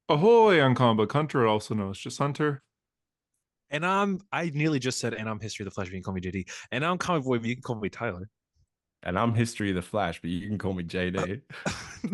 Ahoy, I'm Comic Book Hunter, also known as just Hunter. I nearly just said, and I'm History of the Flash, but you can call me JD. And I'm Comic Boy, but you can call me Tyler. And I'm History of the Flash, but you can call me JD.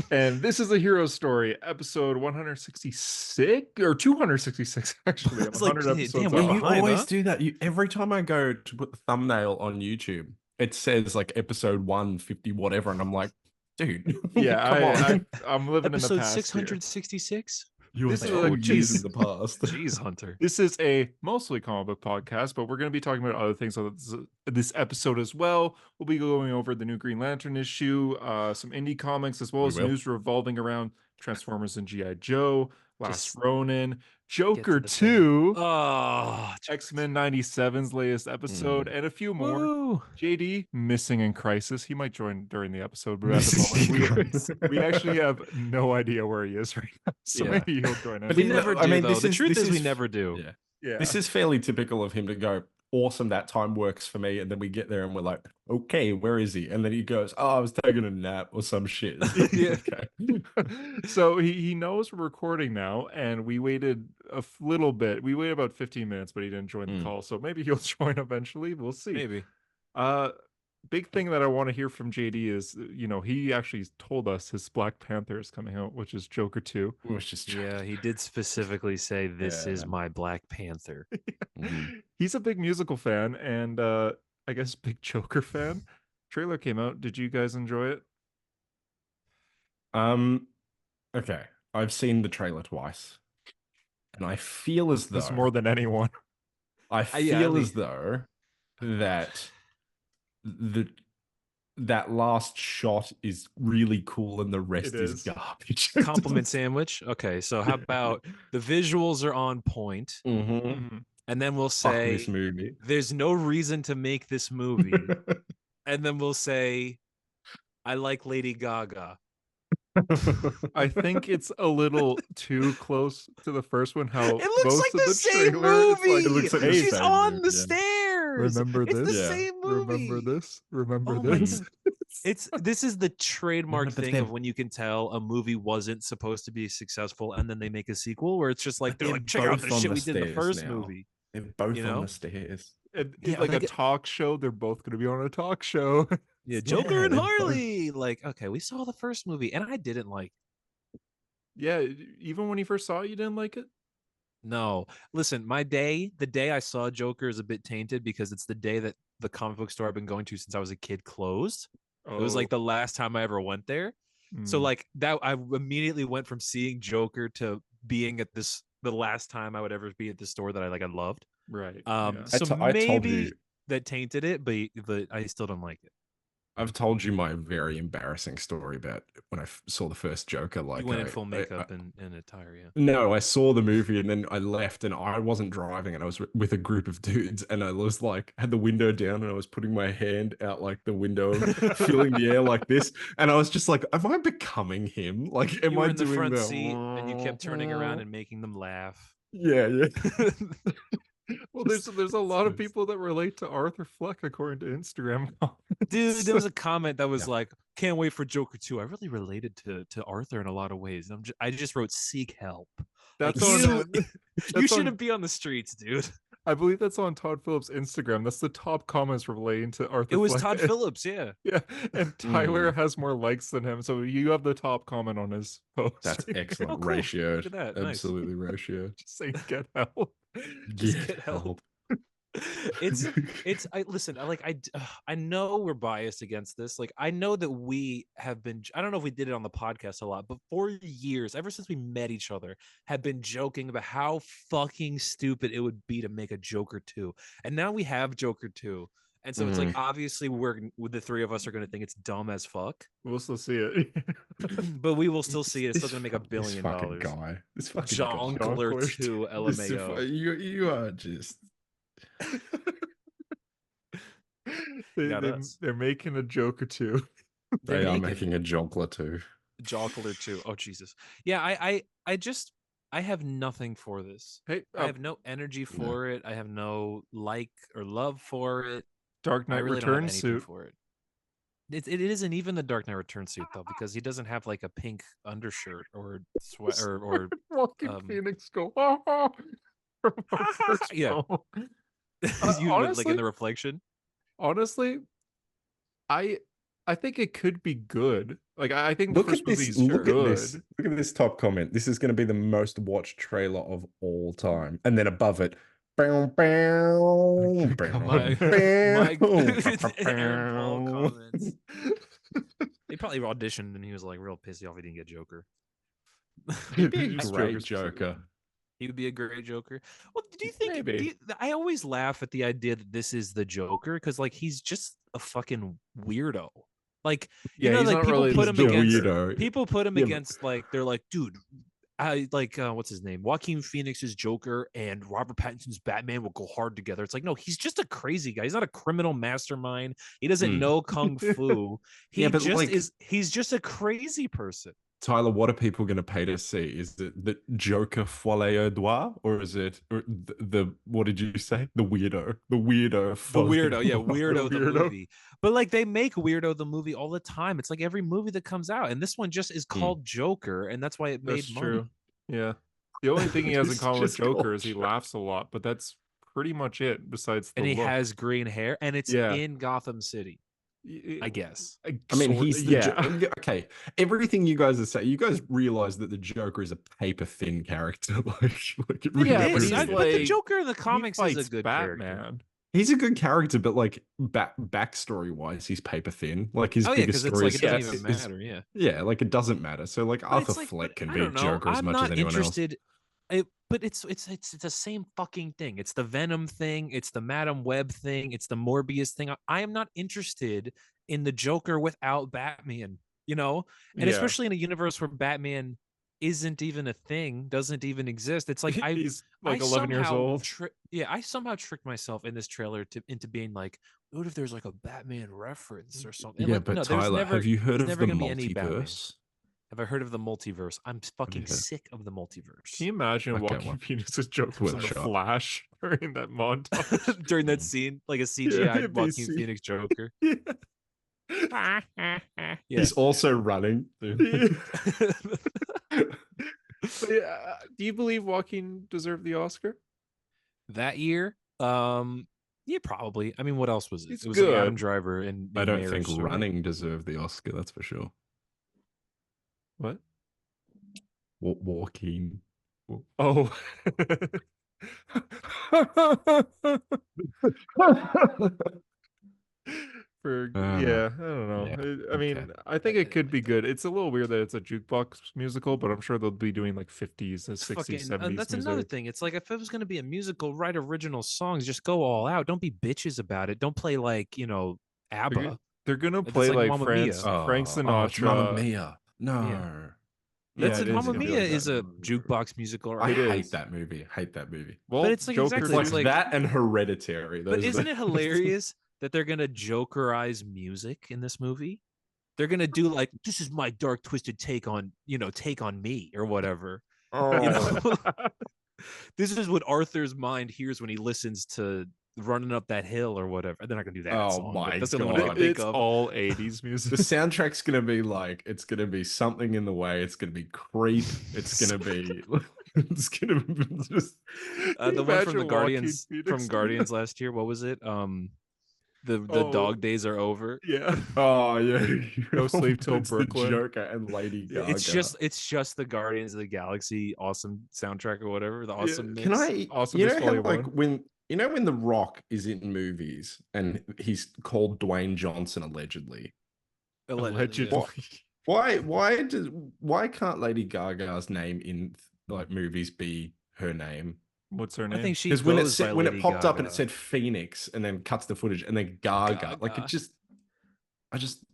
And this is a hero story, episode 166 or 266, actually. I'm It's like, 100 episodes damn, Yeah, we're off. you behind, always huh? do that. Every time I go to put the thumbnail on YouTube, it says like episode 150, whatever, and I'm like, dude, Yeah, come on. I'm living in the Episode past here. 666? You are This is Like, a oh, 2 years in jeez. the past. Jeez, Hunter. This is a mostly comic book podcast, but we're going to be talking about other things on this episode as well. We'll be going over the new Green Lantern issue, some indie comics, as well We as will. news revolving around Transformers and G.I. Joe, Last Just Ronin, get to Joker the thing. 2, Oh, X-Men 97's latest episode, Mm. and a few more. woo. JD missing in crisis. He might join during the episode, but at the Missing in moment crisis. we actually have no idea where he is right now. So Yeah. maybe he'll join us. We never I do, mean, though. The truth is we never do. Yeah. Yeah. This is fairly typical of him to go, awesome, that time works for me. And then we get there and we're like, okay, where is he? And then he goes, oh, I was taking a nap or some shit. Yeah. Okay. So he knows we're recording now, and we waited a little bit. We waited about 15 minutes, but he didn't join the call. So maybe he'll join eventually. We'll see. Maybe. Uh, Big thing that I want to hear from JD is, he actually told us his Black Panther is coming out, which is Joker 2. It was just Yeah, he did specifically say, this is Yeah. my Black Panther. He's a big musical fan, and I guess big Joker fan. Trailer came out. Did you guys enjoy it? Okay. I've seen the trailer twice. And I feel as This though more than anyone. I yeah, feel as though that that last shot is really cool and the rest It is. is garbage. Compliment sandwich. Okay, so how about the visuals are on point, Mhm. and then we'll Fuck say this movie. there's no reason to make this movie, and then we'll say I like Lady Gaga. I think it's a little too close to the first one. How It looks most like of the the same trailer is movie. It looks like the She's same on movie, the yeah. stairs. Remember It's this? the Yeah. same movie. Remember this? Remember Oh my this? God. This is the trademark No, but thing they're- of when you can tell a movie wasn't supposed to be successful and then they make a sequel where it's just like they're like, check out the shit we did in the first movie. They're both You on know? the stairs. Yeah, Like a like- talk show. They're both going to be on a talk show. Yeah, Joker and they're both- Harley. Like, okay, we saw the first movie and I didn't like. Yeah, even when you first saw it, you didn't like it. No, listen, the day I saw Joker is a bit tainted because it's the day that the comic book store I've been going to since I was a kid closed. It was like the last time I ever went there. So Mm. like that, I immediately went from seeing Joker to being at the last time I would ever be at the store that I loved. Right. So I told maybe you. that tainted it, but I still don't like it. I've told you my very embarrassing story about when I saw the first Joker. Like You went in I- full I- makeup and attire, yeah. No, I saw the movie and then I left and I wasn't driving and I was with a group of dudes and I was like, had the window down and I was putting my hand out like the window, feeling the air like this. And I was just like, am I becoming him? Like, am You were I in the doing front the seat and you kept turning around and making them laugh. Yeah, yeah. Well, there's a lot of people that relate to Arthur Fleck according to Instagram. Dude, there was a comment that was like, "Can't wait for Joker 2." I really related to Arthur in a lot of ways. I just wrote "seek help." That's Like, on. you that's shouldn't on- be on the streets, dude. I believe that's on Todd Phillips' Instagram. That's the top comments relating to Arthur. It was Fleck. Todd Phillips, yeah. Yeah, and Tyler has more likes than him, so you have the top comment on his post. That's excellent. Oh, cool. Ratio. Look at that. Nice. Absolutely ratio. Just saying, get help. Just get help. I listen, I know we're biased against this. Like, I know that we have been, I don't know if we did it on the podcast a lot, but for years, ever since we met each other, have been joking about how fucking stupid it would be to make a Joker 2. And now we have Joker 2. And so it's like, obviously the three of us are going to think it's dumb as fuck, We'll still see it. but we will still see it. It's still going to make $1 This billion. fucking guy. This fucking John guy. Gler Gler 2 This is LMAO. you are just Got us. They're making a Joker too. they are making- making a jonkler too. Jockler too. Oh Jesus. Yeah, I have nothing for this. Hey, I have no energy for it. I have no like or love for it. Dark I Knight really don't have Returns anything suit. for it. it isn't even the Dark Knight Returns suit though, because he doesn't have like a pink undershirt or sweat or Walking Phoenix go, from our first yeah. film. You like in Honestly, the reflection. honestly, I I think it could be good. Like I think the Look first at movie this. is Look at this. good. Look at this top comment. This is going to be the most watched trailer of all time. And then above it, bow, bow, Good bow, God. Mike bow. Aaron Paul comments. He probably auditioned and he was like real pissy off he didn't get Joker. He'd be a Just great Joker's Joker. He would be a great Joker. Well, do you think? Maybe. I always laugh at the idea that this is the Joker because, like, he's just a fucking weirdo. Like, you Yeah, know, he's like not people really put the him The against. weirdo. People put him Yeah, but- against, like, they're like, dude, I like what's his name? Joaquin Phoenix's Joker and Robert Pattinson's Batman will go hard together. It's like, no, he's just a crazy guy. He's not a criminal mastermind. He doesn't know kung fu. He Yeah, but, just like- is. He's just a crazy person. Tyler, what are people going to pay to see? Is it the Joker folie au doigt, or is it the what did you say? The weirdo, The weirdo, yeah, au doigt. weirdo the Weirdo. movie. But like they make weirdo the movie all the time. It's like every movie that comes out, and this one just is called Joker, and that's why it made That's money. true. Yeah. The only thing he has in It's common with just Joker is he culture. laughs a lot, but that's pretty much it besides the And he look. has green hair, and it's Yeah. in Gotham City, Y- I guess. I mean, he's the yeah. okay. Everything you guys are saying, you guys realize that the Joker is a paper thin character. Like it really Yeah, It but is. he's is. But the like- Joker in the He comics is a fights good Batman. character. He's a good character, but like backstory wise, he's paper thin. Like his Oh yeah, biggest because it's story like is it doesn't yes, even is- matter. Yeah. yeah, like it doesn't matter. So like But Arthur it's like, Fleck can I be don't know. Joker as I'm much not as anyone else. interested. But it's the same fucking thing. It's the Venom thing. It's the Madam Web thing. It's the Morbius thing. I am not interested in the Joker without Batman. You know, and Yeah. especially in a universe where Batman isn't even a thing, doesn't even exist. It's like He's like I 11 years somehow old. I somehow tricked myself in this trailer into being like, what if there's like a Batman reference or something? Yeah, Like, but no, there's Tyler, never, have you heard there's of never the gonna be any Batman. multiverse? Have I heard of the multiverse? I'm fucking heard? sick of the multiverse. Can you imagine Okay, Joaquin well, Phoenix's Joker was worth a like a shot. flash during that montage? During that scene, like a CGI it'd be Joaquin C- Phoenix Joker. Yeah. Yeah. He's also running. But yeah, do you believe Joaquin deserved the Oscar? That year, yeah, probably. I mean, what else was it? It's It was like Adam good. Driver and I don't think Marriage Story. running deserved the Oscar. That's for sure. What? Walking. Oh. For yeah, I don't know. yeah, I mean, okay. I think it could be good. It's a little weird that it's a jukebox musical, but I'm sure they'll be doing like 50s and 60s, Fucking, 70s that's music. another thing. It's like if it was going to be a musical, write original songs. Just go all out. Don't be bitches about it. Don't play like ABBA. They're gonna It's play like like Mamma Frank Mia. It's Sinatra. Mamma Mia. No. Yeah. Yeah, That's it it. is Mamma gonna be Mia like is that. a jukebox musical. I Right? It hate is. that movie. Hate that movie. Well, But it's like Joker exactly, Like it's like- that and Hereditary. But Those are isn't the- it hilarious that they're gonna Jokerize music in this movie? They're gonna do like, this is my dark, twisted take on me or whatever. Oh. You know? This is what Arthur's mind hears when he listens to Running Up That Hill or whatever. They're not gonna do that. Oh song, but my that's the only one I God. can think It's of. all 80s The music. soundtrack's gonna be like it's gonna be something in the way. It's gonna be creep. It's gonna be. It's gonna be just. Can The you one from imagine the Joaquin Guardians Phoenix from doing Guardians that? last year. What was it? The Oh. dog days are over. Yeah. Oh yeah. No Sleep Till It's the Brooklyn. Joker and Lady Gaga. It's just the Guardians of the Galaxy awesome soundtrack or whatever. The awesome Can mix. I? Awesome You Miss know how Foley like one. when The Rock is in movies and he's called Dwayne Johnson allegedly. Allegedly, Allegedly. yeah. Why can't Lady Gaga's name in like movies be her name? What's her I name? think she Because when it goes by said, when it Lady popped up and it Gaga. said Phoenix and then cuts the footage and then Gaga, like it Gaga. just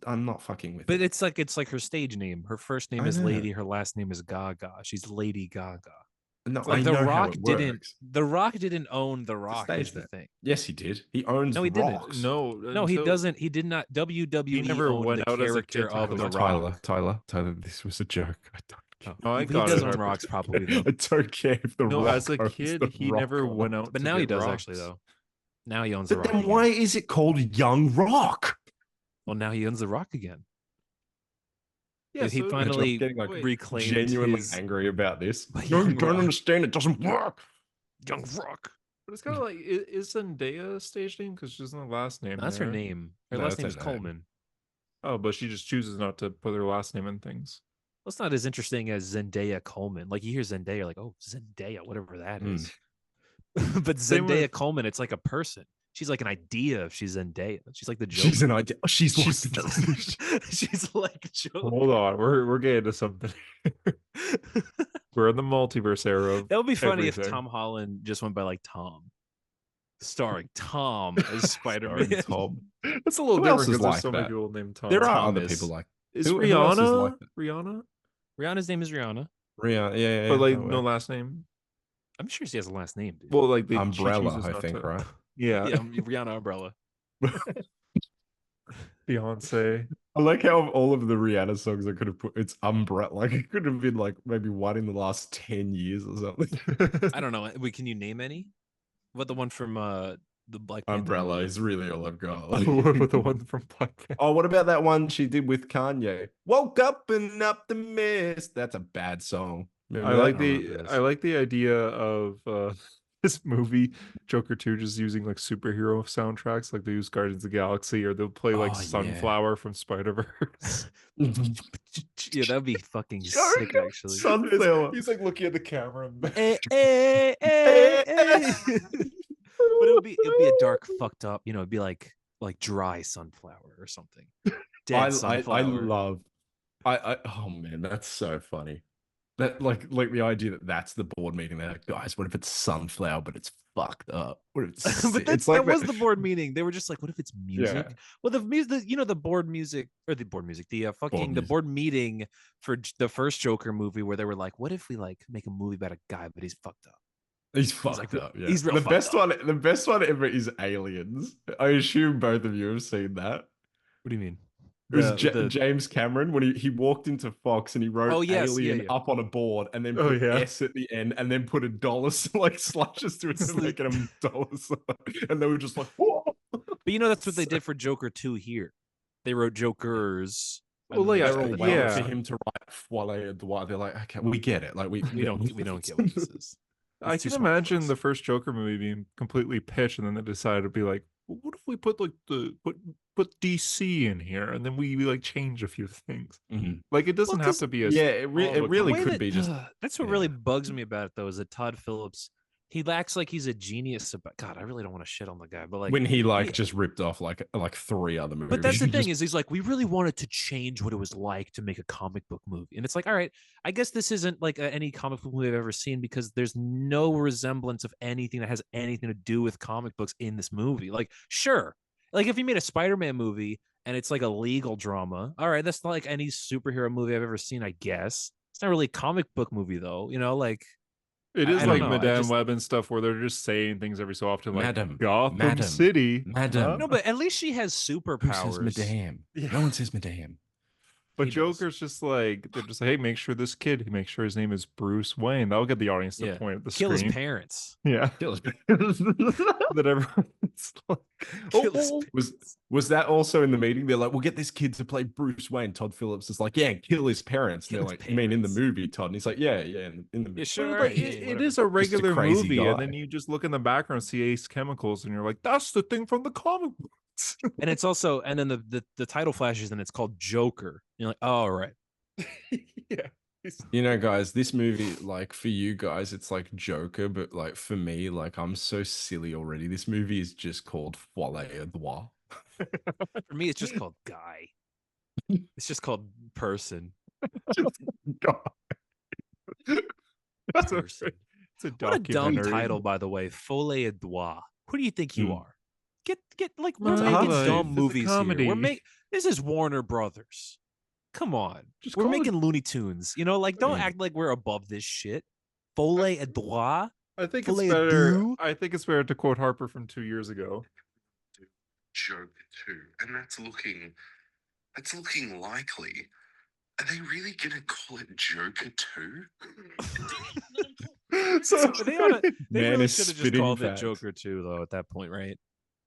I'm not fucking with But it. it's like her stage name. Her first name I is know. Lady. Her last name is Gaga. She's Lady Gaga. No, Like I The know how Rock it didn't. works. The Rock didn't own The Rock. stage Is the name. thing. Yes, he did. He owns No, he didn't. rocks. No, No, he doesn't. He did not. WWE He never owned went the out as a character kid to of have The a Rock. Tyler, this was a joke. I don't care. No, I He got does it. own rocks probably I though. don't care if the No, Rock as a owns kid, the he Rock never or went not. out. But to now he get does rocks. actually though. Now he owns The But Rock. then again. why is it called Young Rock? Well, now he owns The Rock again. Yeah, Dude, he so- finally I'm getting like reclaimed genuinely his angry about this. But No, you Young don't Rock. understand. It doesn't work. Young Rock. But it's kind of like, is Zendaya a stage name? Because she doesn't have a last name. That's there. her name. Her No, last that's name her is name. Coleman. Oh, but she just chooses not to put her last name in things. Well, it's not as interesting as Zendaya Coleman. Like you hear Zendaya, like, oh, Zendaya, whatever that is. But Same Zendaya with- Coleman, it's like a person. She's like an idea if she's Zendaya. She's like the Joker. She's an idea. She's like She's- the She's like Joker. Hold on, we're getting to something. We're in the multiverse era. Of That would be funny if everything. Tom Holland just went by like Tom, starring Tom as Spider-Man. Tom. It's a little Who else different is because there's like so many that? people named Tom. There are Thomas. other people like Is who else Rihanna? is like that? Rihanna, Rihanna's name is Rihanna. Rihanna. Yeah, but like that no way. last name. I'm sure she has a last name, dude. Well, like she Umbrella, chooses I not think, to. right? Yeah, Yeah, Rihanna Umbrella. Beyonce. I like how of all of the Rihanna songs I could have put it's umbrella. Like it could have been like maybe one in the last 10 years or something. I don't know. Wait, can you name any? What the one from the Black Panther Umbrella movie? is really all I've got. What with the one from Black Panther? Oh, what about that one she did with Kanye? Woke up and up the mist. That's a bad song. Remember I that? like remember the this. I like the idea of this movie Joker 2 just using like superhero soundtracks, like they use Guardians of the Galaxy, or they'll play like Oh, yeah. Sunflower from Spider-Verse. Yeah, that'd be fucking sick, actually. Sunflower. He's like looking at the camera. Eh, eh, eh, eh. But it'll be a dark, fucked up. You know, it'd be like dry sunflower or something. Dead sunflower. I love oh man, that's so funny. That like the idea that that's the board meeting. They're like, guys, what if it's sunflower, but it's fucked up? What if it's But it's like that was the board meeting. They were just like, what if it's music? Yeah. Well, the music, you know, the board music or the board music, the fucking the music. board meeting for the first Joker movie where they were like, what if we like make a movie about a guy, but he's fucked up? He's fucked like, up. Yeah. he's real the fucked best up. one. The best one ever is Aliens. I assume both of you have seen that. What do you mean? It was The- James Cameron when he walked into Fox and he wrote Oh, yes, Alien yeah. up on a board and then Oh, put yeah. S at the end and then put a dollar like slashes through it to make it a dollar sign. And they were just like, whoa. But you know, that's what they did for Joker 2 here. They wrote Jokers. Well, and then yeah, They the were rest all of the waiting yeah. for him to write Foile Droit. They're like, okay, we get it. Like we don't get what this is. I It's too can smart for imagine us. the first Joker movie being completely pitched, and then they decided to be like, well, what if we put like put DC in here, and then we like change a few things. Mhm. Like it doesn't have 'cause- to be a Yeah, it really way could that- be just that's what yeah. really bugs me about it though, is that Todd Phillips, he acts like he's a genius about God, I really don't want to shit on the guy, but like when he like yeah. just ripped off like 3 other movies. But that's the He thing just- is he's like, we really wanted to change what it was like to make a comic book movie. And it's like, all right, I guess this isn't like any comic book movie I've ever seen because there's no resemblance of anything that has anything to do with comic books in this movie. Like, sure. Like if you made a Spider-Man movie and it's like a legal drama, all right, that's not like any superhero movie I've ever seen, I guess. It's not really a comic book movie though, you know, like It I is don't like know, I Madame just- Web and stuff where they're just saying things every so often, like Madam, Gotham Madam, City. Madam. no, but at least she has Who superpowers. says Madame? Yeah. No one says Madame. But He does. Joker's just like they're just like, hey, make sure this kid, make sure his name is Bruce Wayne. That'll get the audience to Yeah. point at the Kill screen. his parents. Yeah, that everyone's like, Kill his Was that also in the meeting? They're like, we'll get this kid to play Bruce Wayne. Todd Phillips is like, yeah, kill his parents. And Kill they're his like, you mean in the parents. movie, Todd? And he's like, yeah, in the movie. Yeah, sure. But, Right, like, yeah, it whatever. is a regular crazy movie, guy. and then you just look in the background, see Ace Chemicals, and you're like, that's the thing from the comic books. And it's also, and then the title flashes and it's called Joker. You're like, oh, all right. Yeah. You know, guys, this movie, like for you guys, it's like Joker, but like for me, like I'm so silly already. This movie is just called Folie Droit. For me, it's just called Guy. It's just called Person. That's a, Person. it's a What a dumb documentary. title, by the way. Folie Droit. Who do you think you Hmm. are? Get like we're My making life dumb is a movies here. comedy. This is Warner Brothers. Come on. Just We're call it- making Looney Tunes. You know, like don't Yeah. act like we're above this shit. Folie Droit. I think it's Filet better. do? I think it's better to quote Harper from 2 years ago. Joker 2, and that's looking likely. Are they really gonna call it Joker 2? So They oughta- They Man really is should have just spitting called it facts. Joker 2, though, at that point, right?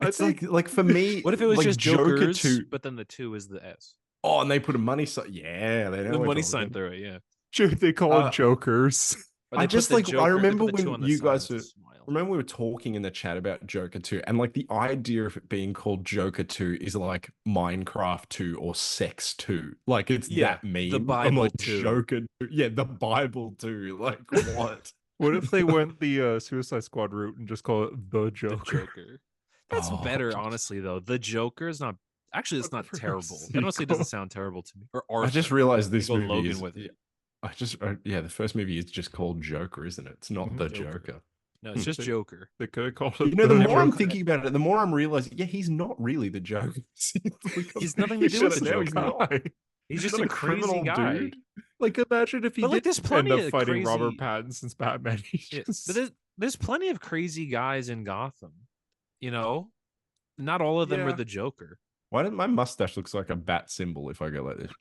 It's think like for me, What if it was like just Joker Jokers, 2. but then the 2 is the S? Oh, and they put a money sign. Yeah, they know The what money we're sign talking. through it, yeah. they call it Uh, Jokers. Or I they put just the like Joker, I they remember put the 2 when on the you sign guys with a were smile. remember we were talking in the chat about Joker 2, and like the idea of it being called Joker 2 is like Minecraft 2 or Sex 2. Like it's Yeah, that meme. the I'm Bible like 2. Joker 2. Yeah, the Bible 2. Like what? What if they went the Suicide Squad route and just call it the The Joker? Joker. That's Oh, better, honestly, though. The Joker is not actually it's not For a terrible. That honestly doesn't sequel. sound terrible to me. Or I Arthur. just realized They this go movie Logan is with it. yeah, the first movie is just called Joker, isn't it? It's not Mhm. the Joker. Joker. No, it's just They- Joker. They could have called it. You know, the more I'm Joker. thinking about it, the more I'm realizing, yeah, he's not really the Joker. He's nothing to do with the Now, he's Joker. not. He's He's just not a crazy criminal guy. dude. Like, imagine if he But, like, did there's end plenty up of fighting Robert crazy- Pattinson's Batman. He Yeah, just- but there's plenty of crazy guys in Gotham. You know? Not all of them are Yeah. the Joker. Why did my mustache looks like a bat symbol if I go like this?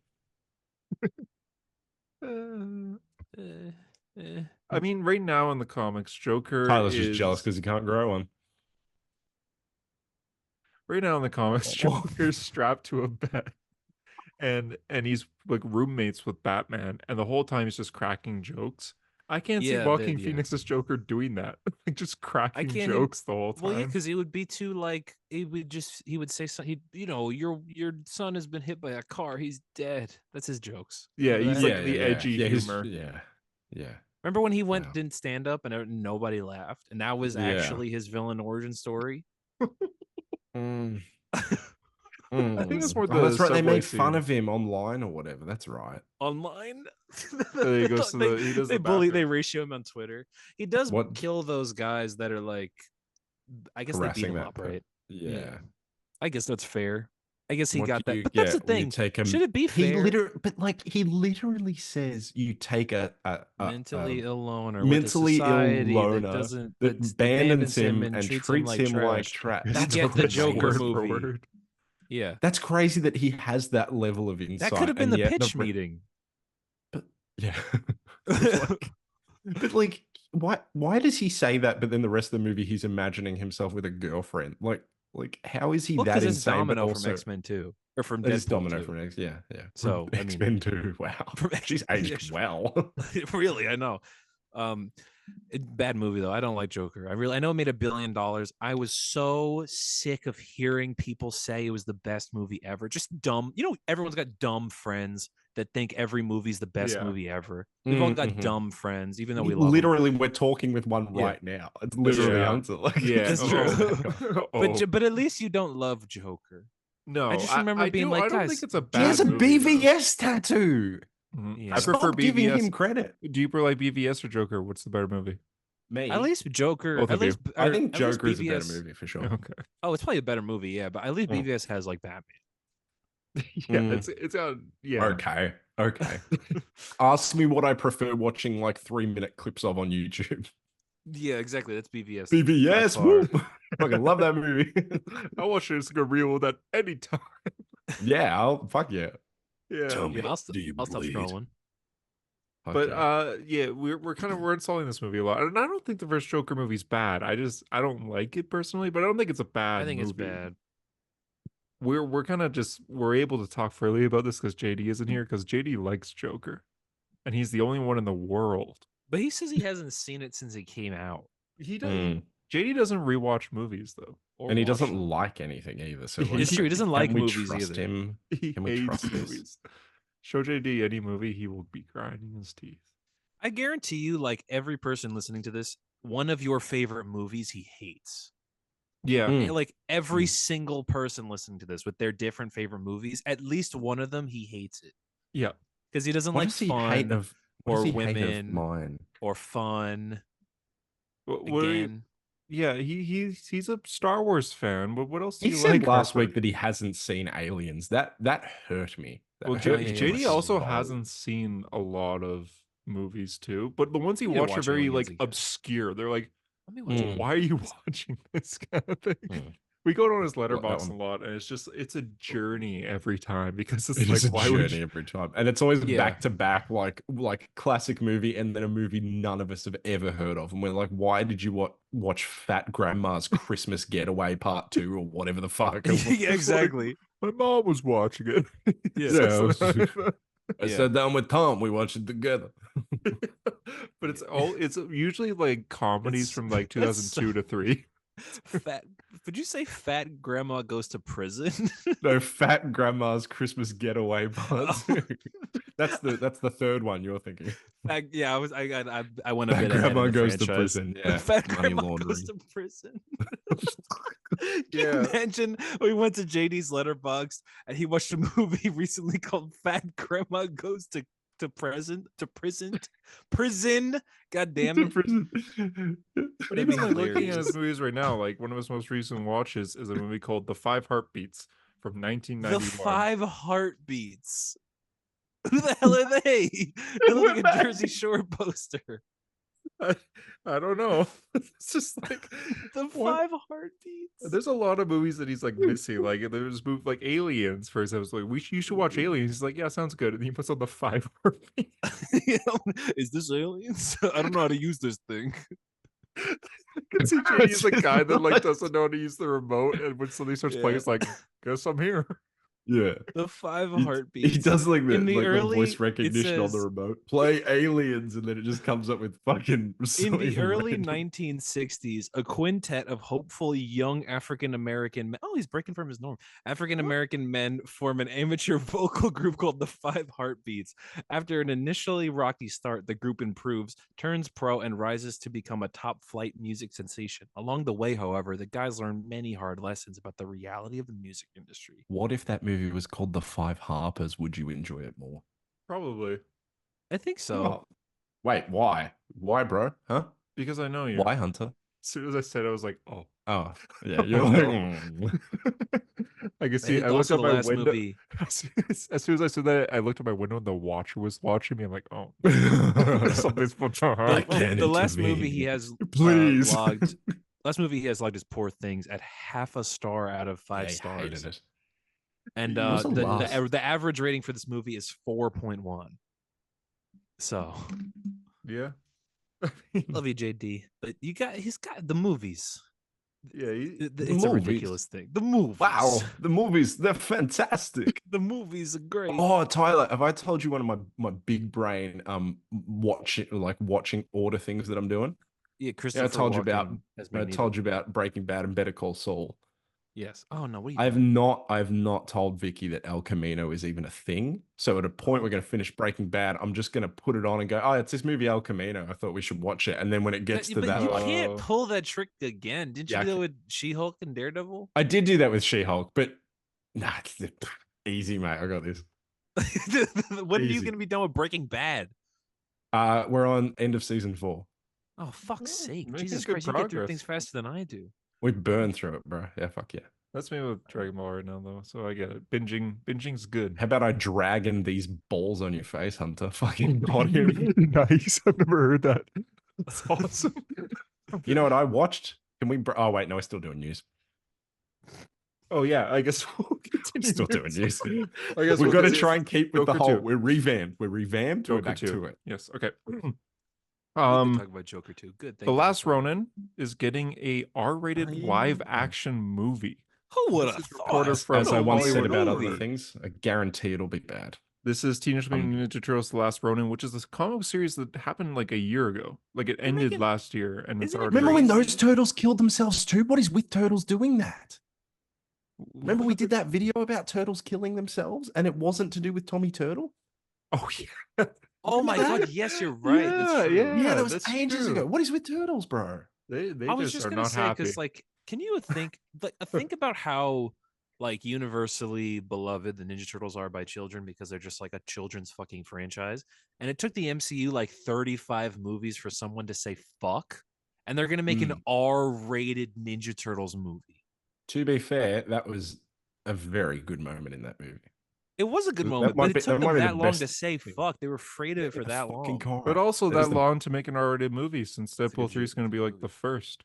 I mean, right now in the comics, Joker Tyler's is just jealous because he can't grow one. right now in the comics, Oh. Joker's strapped to a bed, and he's like roommates with Batman, and the whole time he's just cracking jokes. I can't see Yeah, Joaquin yeah. Phoenix's Joker doing that, like just cracking can't jokes the whole time. Well, yeah, because it would be too like he would say something. Your son has been hit by a car. He's dead. That's his jokes. Yeah, Remember he's that? like the edgy humor. Yeah. Remember when he went Wow. didn't stand up and nobody laughed, and that was Yeah. actually his villain origin story. Mm. I think it's more Oh, that's the right. They subway made fun scene. of him online or whatever. That's right. Online. He goes to he does they the bully. They bathroom. ratio him on Twitter. He does What- kill those guys that are like. I guess they beat Harassing him that up, right? Yeah. I guess that's fair. I guess he What got do that. you But that's the get when you thing. take a- Should it be He fair? he literally says you take a Mentally ill loner, mentally with a ill society loner that doesn't that that abandons him and and treats treats him like trash. trash. It's That's get the word Joker for movie. word. Yeah, That's crazy that he has that level of insight. that could have been and the yet pitch meeting. But yeah, but like, why does he say that? But then the rest of the movie, he's imagining himself with a girlfriend. Like how is he Well, that because it's insane? Domino but from also, X-Men 2 or from that is Deadpool Domino 2. from X. Yeah. So, I mean- X-Men 2. Wow, From she's yeah, aged sure. well. Really, I know. Bad movie though. I don't like Joker. I know it made $1 billion. I was so sick of hearing people say it was the best movie ever. Just dumb. You know, everyone's got dumb friends that think every movie's the best Yeah. movie ever. We've all got Mhm. dumb friends, even though we love 'em. Literally, we're talking with one Yeah. right now. It's literally Yeah. answer. Like, Yeah, That's oh true. my God. But at least you don't love Joker. No, I just remember being do, like, I don't guys, think it's a He bad has a movie, though. BVS tattoo. Mhm. Yeah. I prefer Stop giving BVS. him credit. Do you prefer like BVS or Joker? What's the better movie? Me, At least Joker. Both at of you. least I or think at least Joker is a better BVS movie for sure. Okay. Oh, it's probably a better movie, yeah. But at least Mm. BVS has like Batman. Yeah, Mm. it's yeah. Okay. Ask me what I prefer watching like 3-minute clips of on YouTube. Yeah, exactly. That's BVS. BVS, far. woo! Fucking love that movie. I watch this a reel with that anytime. Yeah, fuck yeah. Yeah. Tell me. Yeah, I'll Do you stop bleed? scrolling. Fuck But yeah. yeah, we're installing this movie a lot. And I don't think the first Joker movie's bad. I don't like it personally, but I don't think it's a bad I think it's movie. bad. We're kind of just we're able to talk freely about this because JD isn't here, because JD likes Joker. And he's the only one in the world. But he says he hasn't seen it since it came out. He does Mm. JD doesn't rewatch movies though. or And he watch doesn't them. like anything either. So It's like, true, he doesn't can like we movies trust either. him? He Can we hates trust this? movies. Show JD any movie, he will be grinding his teeth. I guarantee you, like every person listening to this, one of your favorite movies he hates. Yeah. Mm. Like every Mm. single person listening to this with their different favorite movies, at least one of them he hates it Yeah. because he doesn't What like does he fun hate of? What or does he hate of women mine? or fun. What Again, yeah, he's a Star Wars fan, but what else do He you said like? last Harper? week that he hasn't seen Aliens. That hurt me. That Well, hurt yeah, me yeah, to my JD yeah. also soul. hasn't seen a lot of movies too, but the ones he You gotta watched are watch very Aliens like again. obscure. They're like, let me watch Mm. why are you watching this kind of thing? Mm. We go on his Like that letterbox a one. lot, and it's a journey every time because it's It like, is a why would journey you? every time, and it's always Yeah. back to back, like classic movie, and then a movie none of us have ever heard of, and we're like, why did you watch Fat Grandma's Christmas Getaway Part 2 or whatever the fuck? Yeah, exactly. My mom was watching it. He Yeah. says Yeah, that. I Yeah. sat down with Tom. We watched it together. But it's usually like comedies It's- from like that's 2002 to 3. Fat. Would you say Fat Grandma Goes to Prison? No, Fat Grandma's Christmas Getaway Part Oh. 2. That's the third one you're thinking. Yeah, I went a Fat bit ahead Grandma in the goes to franchise. prison. Yeah, Fat money Grandma laundering. Goes to Prison. Can you Yeah. imagine we went to JD's letterbox and he watched a movie recently called Fat Grandma Goes to prison. God damn To it. prison. But That'd be even like looking at hilarious. his movies right now, like one of his most recent watches is a movie called The Five Heartbeats from The 1991. 5 Heartbeats. Who the hell are they? They look like a Jersey Shore poster. I don't know. It's just like The what? 5 Heartbeats. There's a lot of movies that he's like missing. Like there's movie like Aliens, for example. Like you should watch Aliens. He's like, yeah, sounds good. And he puts on The Five Heartbeats. You know, is this aliens? I don't know how to use this thing. I can see JD is a guy that like doesn't know how to use the remote, and when something starts playing, Yeah. it's like, guess I'm here. Yeah. The 5 He Heartbeats. does like the, In the the voice early- recognition it on the says- remote. Play Aliens, and then it just comes up with fucking. In the early random- 1960s, a quintet of hopeful young African American men. Oh, he's breaking from his norm. African American men form an amateur vocal group called the 5 Heartbeats. After an initially rocky start, the group improves, turns pro, and rises to become a top flight music sensation. Along the way, however, the guys learn many hard lessons about the reality of the music industry. What if that movie was called The Five Harpers? Would you enjoy it more? Probably I think so. Oh, wait, why? Why, bro? Huh? because I know you. Why, Hunter? As soon as I said it, I was like, oh. Oh, yeah, you're like. "Mm." I can see. think I looked also out the my last window. movie- As soon as I said that, I looked at my window and the watcher was watching me. I'm like, oh, something's about to I happen. can't The last movie he intervene. has Please. logged. Last movie he has logged is Poor Things at 0.5 star out of 5 I stars. hated it. And What was the last? the average rating for this movie is 4.1. So Yeah. love you, JD, but he's got the movies. Yeah. It's a movies. ridiculous thing. The movies. Wow, the movies, they're fantastic. The movies are great. Oh, Tyler, have I told you one of my big brain watching order things that I'm doing? Yeah, Yeah, Christopher I told you about Walken as I Magneto. told you about Breaking Bad and Better Call Saul. Yes. Oh no, what are you I've not told Vicky that El Camino is even a thing. So at a point we're gonna finish Breaking Bad, I'm just gonna put it on and go, oh, it's this movie El Camino. I thought we should watch it. And then when it gets to but that, you like, can't pull that trick again. Didn't you Yeah, I do that with She-Hulk and Daredevil? I did do that with She-Hulk, but nah, it's easy, mate. I got this. When are you Easy. gonna be done with Breaking Bad? We're on end of season 4. Oh fuck's sake! making Jesus good Christ, you get through progress. things faster than I do. We burn through it, bro. Yeah, fuck yeah. That's me with Dragon Ball right now, though. So I get it. Binging's good. How about I dragon these balls on your face, Hunter? Fucking got him. Nice. I've never heard that. That's awesome. You know what I watched? Can we? Oh wait, no, we're still doing news. Oh yeah, I guess we'll continue. Still doing news. I guess We've got to continue. try and keep with the Joker whole. 2. We're revamped. We're revamped. We're Joker back 2. to it. Yes. Okay. We could talk about Joker too. Good. The thank you. Last Ronin is getting a R-rated Oh, live yeah. action movie. Who would This have is reporter thought? from As I once said Hollywood about Reporter. other things, I guarantee it'll be bad. This is Teenage Mutant Ninja Turtles: The Last Ronin, which is this comic series that happened like a year ago. Like it ended making- last year, and it's isn't it already. Remember when crazy? those turtles killed themselves too? What is with turtles doing that? Remember we did that video about turtles killing themselves, and it wasn't to do with Tommy Turtle. Oh yeah. Oh my Remember god! that? yes, you're right. That's Yeah, true. yeah. that was that's ages true. ago. What is with turtles, bro? They I was just just are gonna not say happy. because like, can you think about how like universally beloved the Ninja Turtles are by children because they're just like a children's fucking franchise, and it took the MCU like 35 movies for someone to say fuck, and they're gonna make an R-rated Ninja Turtles movie. To be fair, that was a very good moment in that movie. It was a good That moment, might but be- it took that might them be the that long to best say thing. fuck. They were afraid of it for that long. But also That is that the- long to make an R-rated movie, since That's a good Deadpool 3 is joke. going to be like Movie. the first.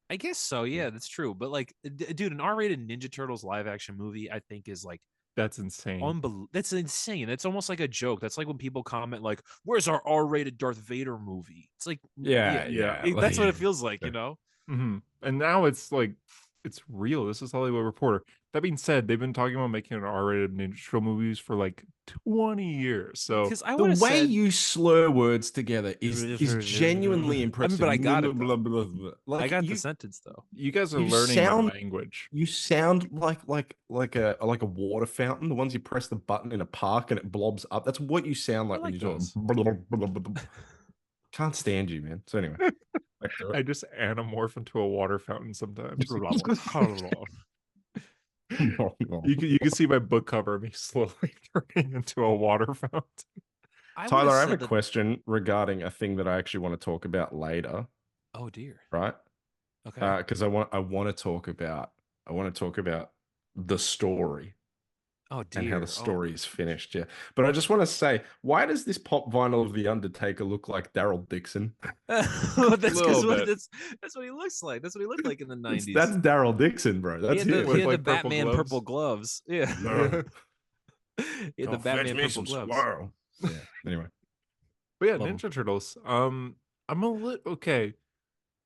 I guess so. Yeah, that's true. But like, dude, an R-rated Ninja Turtles live action movie, I think is like That's insane. That's insane. It's almost like a joke. That's like when people comment like, "Where's our R-rated Darth Vader movie?" It's like, Yeah, Yeah. that's what it like, feels like, you know? And now it's like it's real. This is Hollywood Reporter. That being said, they've been talking about making an R-rated Ninja Turtle movies for like 20 years. So Because I the would have way said, you slur words together is genuinely I mean, impressive. but I got it. Though. Like I got the you, sentence though. you guys are you learning my sound language. you sound like a water fountain. The ones you press the button in a park and it blobs up. That's what you sound like when like you talk. those. Can't stand you, man. So anyway, back to I just anamorph into a water fountain sometimes. You can see my book cover me slowly turning into a water fountain. I would Tyler, I have a said that. question regarding a thing that I actually want to talk about later, Oh dear. right? Okay. Because I want to talk about the story Oh and how dear. the story is finished. Yeah, but I just want to say, why does this pop vinyl of the Undertaker look like Daryl Dixon? That's Little because bit. that's what he looks like. That's what he looked like in the That's 90s. Daryl Dixon, bro. He That's had the, him. he With, had the like, purple Batman gloves. purple gloves. Yeah. No. He had the Batman purple gloves. Yeah. Anyway, But yeah, Love 'em. Ninja Turtles. I'm a little okay.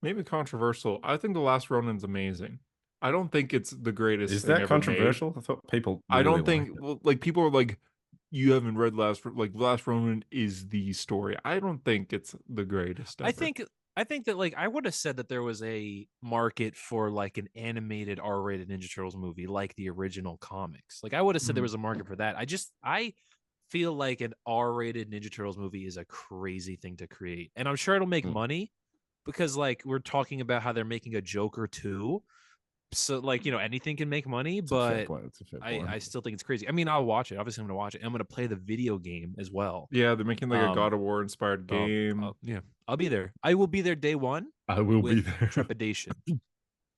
Maybe controversial. I think the last Ronin's amazing. I don't think it's the greatest Is thing that ever made. controversial? I thought people I really don't think liked it. well, like people are like, you haven't read Last Ronin is the story. I don't think it's the greatest ever. I think that like I would have said that there was a market for like an animated R-rated Ninja Turtles movie like the original comics. Like I would have said there Mhm. was a market for that. I feel like an R-rated Ninja Turtles movie is a crazy thing to create. And I'm sure it'll make Mm. money because like we're talking about how they're making a Joker 2. So like, you know, anything can make money, It's a fair but point. It's a fair I point. still think it's crazy. I mean, I'll watch it. Obviously, I'm gonna watch it. I'm gonna play the video game as well. Yeah, they're making like a God Um, of War inspired game. yeah, I'll be there. I will be there day one I will be with there. trepidation.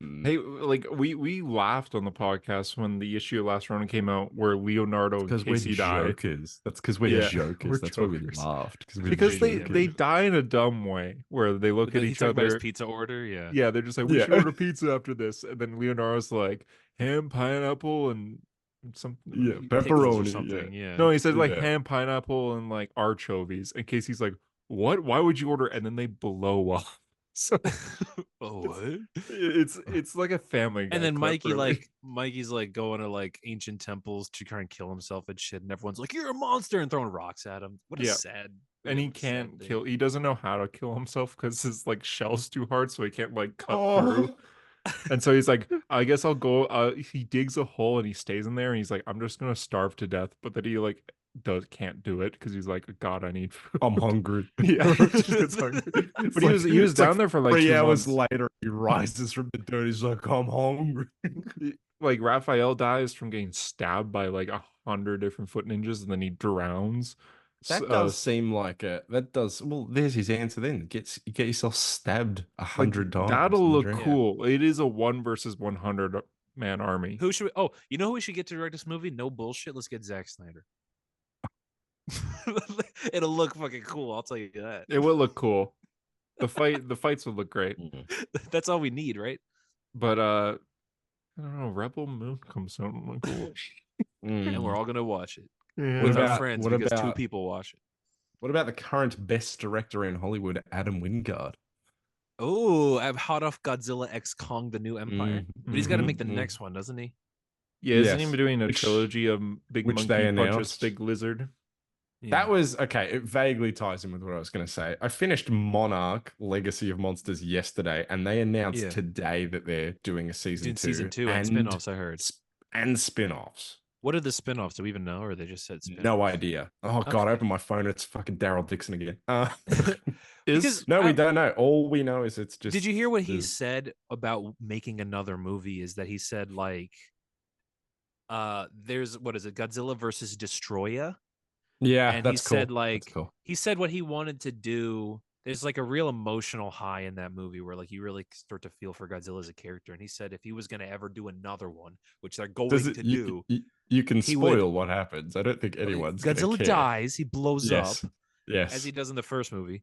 Mm. Hey, like we laughed on the podcast when the issue of Last Ronin came out where Leonardo and Because we're Casey died. jokers. That's because we're Yeah, jokers. we're That's why we jokers. laughed. Because they jokers. die in a dumb way where they look at He's each talking about his other. pizza order. Yeah. Yeah, they're just like, we Yeah. should order pizza after this. And then Leonardo's like, ham, pineapple, and something. Yeah, Pickles or pepperoni. something. Yeah. Yeah. No, he said like Yeah. ham, pineapple, and like anchovies. And Casey's like, what? Why would you order? And then they blow up. So Oh, what? it's like a family guy And then clip, really. Mikey's like going to like ancient temples to try and kill himself and shit, and everyone's like, "You're a monster!" and throwing rocks at him. What a Yeah. sad. And he what a sad can't thing. kill. He doesn't know how to kill himself because his like shell's too hard, so he can't like cut Oh. through. And so he's like, I guess I'll go. He digs a hole and he stays in there. And he's like, I'm just gonna starve to death. But then he like can't do it because he's like, God, I need food. I'm hungry. Yeah, he gets hungry. But he was down there for like 3 hours 2 months. later. He rises from the dirt. He's like, I'm hungry. Like Raphael dies from getting stabbed by like 100 different foot ninjas, and then he drowns. That does seem like a. That does. Well, there's his answer. Then get yourself stabbed 100 times. That'll in the look dream. cool. It is a 1 versus 100 man army. Who should we? Oh, you know who we should get to direct this movie? No bullshit. Let's get Zack Snyder. It'll look fucking cool. I'll tell you that. It will look cool. The fights would look great. That's all we need, right? But I don't know. Rebel Moon comes out. I'm like, cool. And we're all gonna watch it Yeah. with our about- friends what because 2 about- people watch it. What about the current best director in Hollywood, Adam Wingard? Oh, I'm hot off Godzilla X Kong: The New Empire, but he's got to make the next one, doesn't he? Yeah, isn't Yes. he doing a Which- trilogy of Big which Monkey they Punches announced. Big Lizard? That was okay. It vaguely ties in with what I was going to say. I finished Monarch: Legacy of Monsters yesterday, and they announced Yeah. today that they're doing a season doing 2, season 2 and spin-offs. I heard. and spin-offs. What are the spin-offs? Do we even know, or they just said spin-offs? No idea. Oh god, I Okay. opened my phone. It's fucking Daryl Dixon again. Is No, we don't know. All we know is it's just. Did you hear what he there's- said about making another movie? Is that he said like, there's what is it, Godzilla versus Destroya? Yeah, And that's he cool. said That's like cool. he said what he wanted to do. There's like a real emotional high in that movie where like you really start to feel for Godzilla as a character. And he said if he was going to ever do another one, which they're going Does it, to you, do, you can he would- spoil what happens. I don't think anyone's gonna Godzilla care. dies, he blows Yes. up Yes. as he does in the first movie.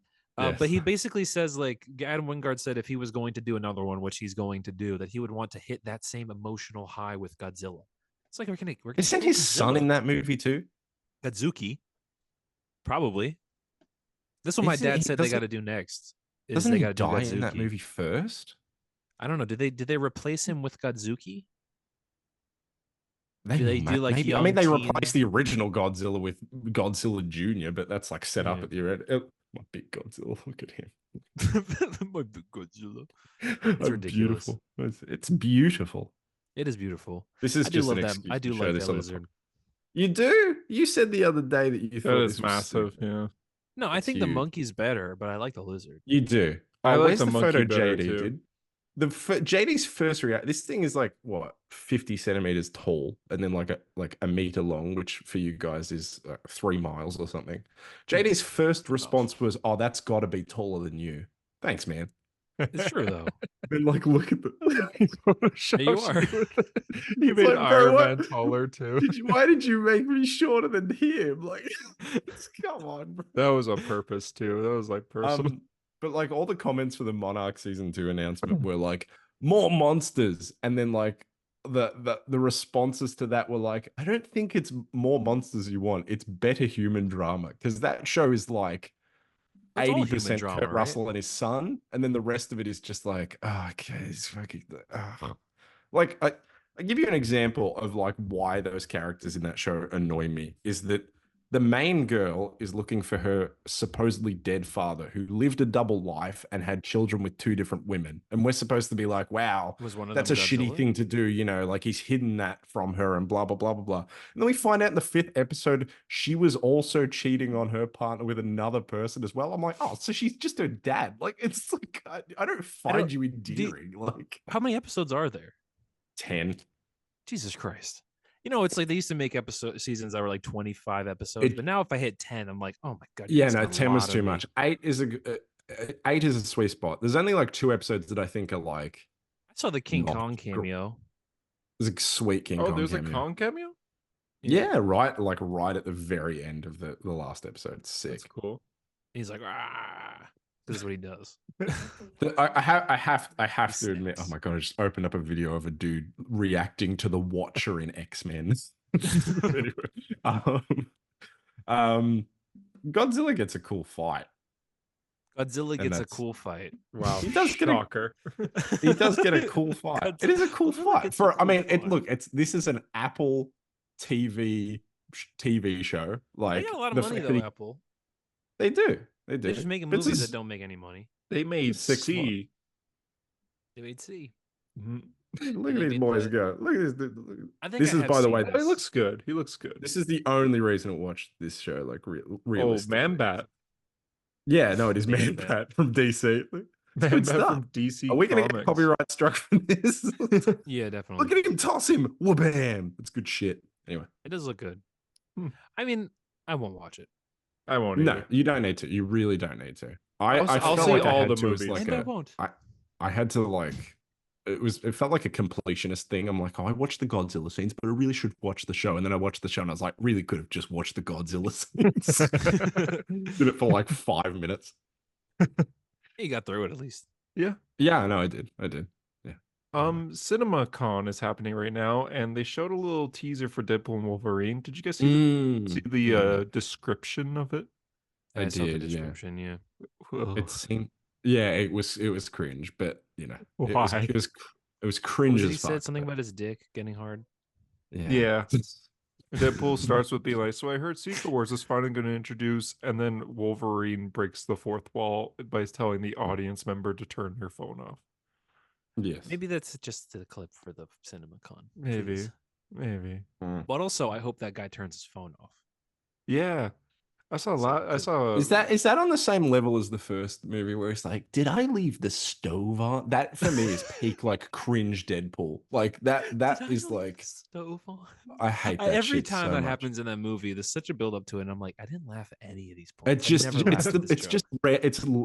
But he basically says, like, Adam Wingard said, if he was going to do another one, which he's going to do, that he would want to hit that same emotional high with Godzilla. It's like we're gonna Isn't kill his son Godzilla. in that movie too? Godzuki, probably. That's what my Isn't dad he- said they doesn't- got to do next. Is Doesn't they he got to do die in that Godzuki. movie first? I don't know. Did they replace him with Godzuki? They Do they do like maybe. I young mean, they teen- replaced the original Godzilla with Godzilla Junior, but that's like set up Yeah. at the end. My big Godzilla, look at him. My big Godzilla. It's ridiculous. beautiful. It's beautiful. It is beautiful. This is I do just love an that. excuse I to do show like this that on the lizard. podcast. You do? You said the other day that you That thought is this was massive. stupid. Yeah. No, I It's think the huge. monkey's better, but I like the lizard. You do. I like where's the the monkey photo better, JD too. did? JD's first react. This thing is like what 50 centimeters tall, and then like a meter long, which for you guys is 3 miles or something. JD's first response was, "Oh, that's got to be taller than you." Thanks, man. It's true though. Then like look at the. Yeah, you are. He It's made like, bro, Iron what? Man taller too. Why did you make me shorter than him? Like, come on, bro. That was on purpose too. That was like personal. But like all the comments for the Monarch season 2 announcement were like more monsters, and then like the responses to that were like, I don't think it's more monsters you want. It's better human drama, because that show is like It's all human 80% drama, Kurt right? Russell and his son, and then the rest of it is just like, oh, okay, it's fucking. Like I give you an example of like why those characters in that show annoy me. Is that the main girl is looking for her supposedly dead father, who lived a double life and had children with 2 different women, and we're supposed to be like, wow, Was one of that's a them shitty Godzilla? thing to do, you know, like he's hidden that from her and blah blah blah blah blah. And then we find out in the 5th episode she was also cheating on her partner with another person as well. I'm like, oh, so she's just her dad. Like, it's like I don't find you endearing. Like, How many episodes are there? 10. Jesus Christ. You know, it's like they used to make seasons that were like 25 episodes, but now if I hit 10, I'm like, oh my god. Yeah, no, 10 was too much. 8 is a sweet spot. There's only like 2 episodes that I think are like. I saw the King not Kong gr- cameo. There's a sweet King Kong There's cameo. a Kong cameo? Yeah, right at the very end of the last episode. It's sick. That's cool. He's like, ah. This is what he does. I have He to admit, oh snaps. my god, I just opened up a video of a dude reacting to the Watcher in X-Men. Anyway, Godzilla gets a cool fight. Godzilla And gets a that's- cool fight. Wow. He does get a- Shocker. He does get a cool fight. It is a cool Godzilla fight. gets a cool fight. This is an Apple TV show. They Like got a lot the of money fact though, that Apple. they do. They're just making But it's movies just- that don't make any money. They made 6 C. They made C. Mhm. Look They at these made boys the- go. Look at this. Dude. I think This I is, have by the seen way, He this. looks good. He looks good. This is the only reason I watched this show. Like Oh, realistically. Man Bat. Yeah, no, it is Man Man Bat. Bat from DC. Man good Bat stuff. from DC Are we going to get Comics. copyright struck from this? Yeah, definitely. Look at him toss him. Wha-bam. It's good shit. Anyway. It does look good. Hmm. I mean, I won't watch it. I won't No, either. you don't need to. You really don't need to. I I'll felt see like I all had the to as movies. like And I a, won't. I had to like it felt like a completionist thing. I'm like, oh, I watched the Godzilla scenes, but I really should watch the show. And then I watched the show and I was like, really could have just watched the Godzilla scenes. Did it for like 5 minutes. You got through it at least. Yeah. Yeah, no, I did. CinemaCon is happening right now, and they showed a little teaser for Deadpool and Wolverine. Did you guys see the description of it? I saw the did, yeah. description, yeah. It seemed, yeah, it was cringe, but you know, Why? it was What cringe was it? as He fuck. said something but- about his dick getting hard. Yeah. Deadpool starts with being like, so I heard Secret Wars is finally going to introduce, and then Wolverine breaks the fourth wall by telling the audience member to turn their phone off. Yes. Maybe that's just a clip for the CinemaCon. Maybe. please. Maybe. But also, I hope that guy turns his phone off. Yeah. I saw a lot. I saw. Is that on the same level as the first movie where it's like, did I leave the stove on? That for me is peak like cringe Deadpool. Like that Did I is leave like the stove on? I hate that Every shit time so that much. happens in that movie, there's such a build up to it. And I'm like, I didn't laugh at any of these points. It's I just never laughed at this it's joke. just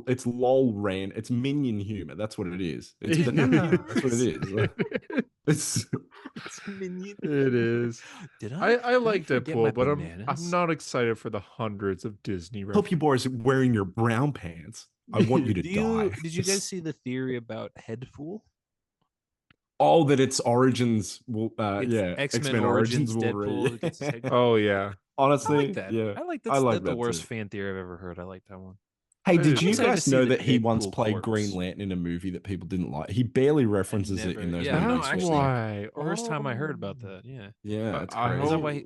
it's lol ran. It's minion humor. That's what it is. It's that's what it is. Like, it's It's minion. It is. Did I like forget my Deadpool, but I'm bananas? not excited for the hundreds of Disney hope you boys are wearing your brown pants. I want you to die. Did you guys see the theory about Headpool? Oh, that its origins will It's yeah, X-Men Origins Wolverine. Deadpool gets his head cut. Oh yeah. Honestly, I like that. yeah. I like I like the that worst too. fan theory I've ever heard. I like that one. Hey, I did did you too. excited to guys see know the that he once Deadpool played Green corpse. Lantern in a movie that people didn't like? He barely references it in those Yeah, movies. no, That's actually, why. First time I heard Oh. about that. Yeah. Yeah, that's I crazy. Is that hope- why?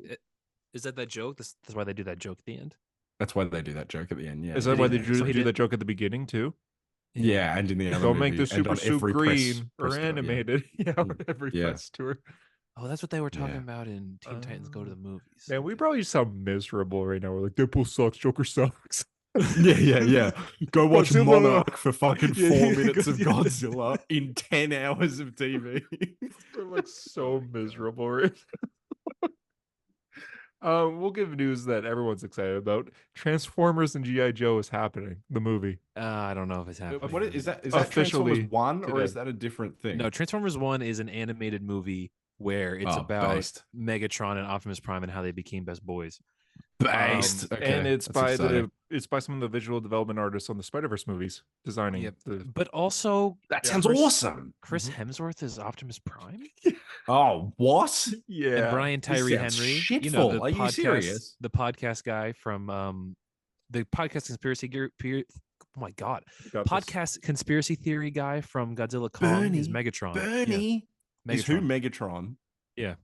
Is that joke? That's why they do that joke at the end. That's why they do that joke at the end. Yeah. Is that Did why he- they so he do did- that joke at the beginning too? Yeah, and in the other Don't make movie, the and super on suit every green or press tour, yeah. animated. Yeah, on every Yeah. press tour. Oh, that's what they were talking Yeah. about in Teen Titans Go to the Movies. Man, we Okay. probably sound miserable right now. We're like, Deadpool sucks, Joker sucks. Yeah. Go watch Godzilla. Monarch for fucking Yeah, 4 yeah, minutes of Godzilla. Godzilla in 10 hours of TV. We're like so miserable right we'll give news that everyone's excited about. Transformers and G.I. Joe is happening. The movie. I don't know if it's happening. What is that? Is Officially that Transformers 1 or today. is that a different thing? No, Transformers 1 is an animated movie where it's Oh, about based. Megatron and Optimus Prime and how they became best boys. Based. Okay, and it's that's by exciting. it's by some of the visual development artists on the Spider-Verse movies designing Yep. the But also, That Yeah. sounds awesome. Chris Hemsworth is Optimus Prime, Oh, what? yeah. and Brian this Tyree sounds Henry. shitful. Are you serious? The podcast guy from the podcast conspiracy group. Oh my god, Got this. podcast conspiracy theory guy from Godzilla Kong is Megatron. Bernie is who Megatron. Megatron. Yeah.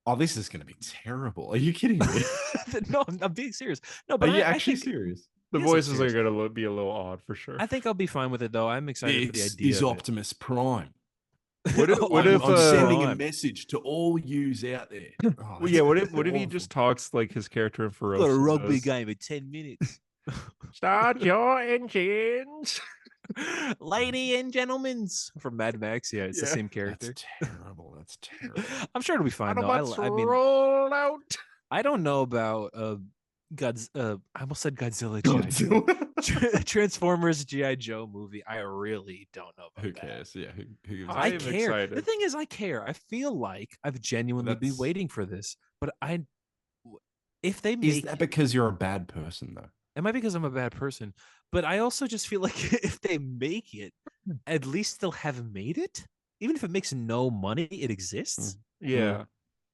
Oh, this is going to be terrible. Are you kidding me? No, I'm being serious. No, but Are you I actually think, serious? The Yes, I'm voices are serious. gonna be a little odd for sure. I think I'll be fine with it though. I'm excited for the This idea. is of Optimus Prime. What if- Oh, what I'm, if, I'm sending a Prime. message to all yous out there. Oh, Well, yeah, that's what if he awful. just talks like his character in Got Ferocious? a rugby does? game in 10 minutes. Start your engines. Lady and gentlemen from Mad Max. Yeah, it's the Yeah. same character. That's terrible. That's terrible. I'm sure it'll be fine though. Autobots I mean, roll out. I don't know about I almost said Godzilla. G.I. Joe. Godzilla. Transformers GI Joe movie. I really don't know about Who that. cares? Yeah, who gives a I I am care. excited. The thing is, I care. I feel like I've genuinely been That's- waiting for this, but if they Is make that because you're a bad person, though? it might be because I'm a bad person, but I also just feel like if they make it, at least they'll have made it. Even if it makes no money, it exists. Yeah,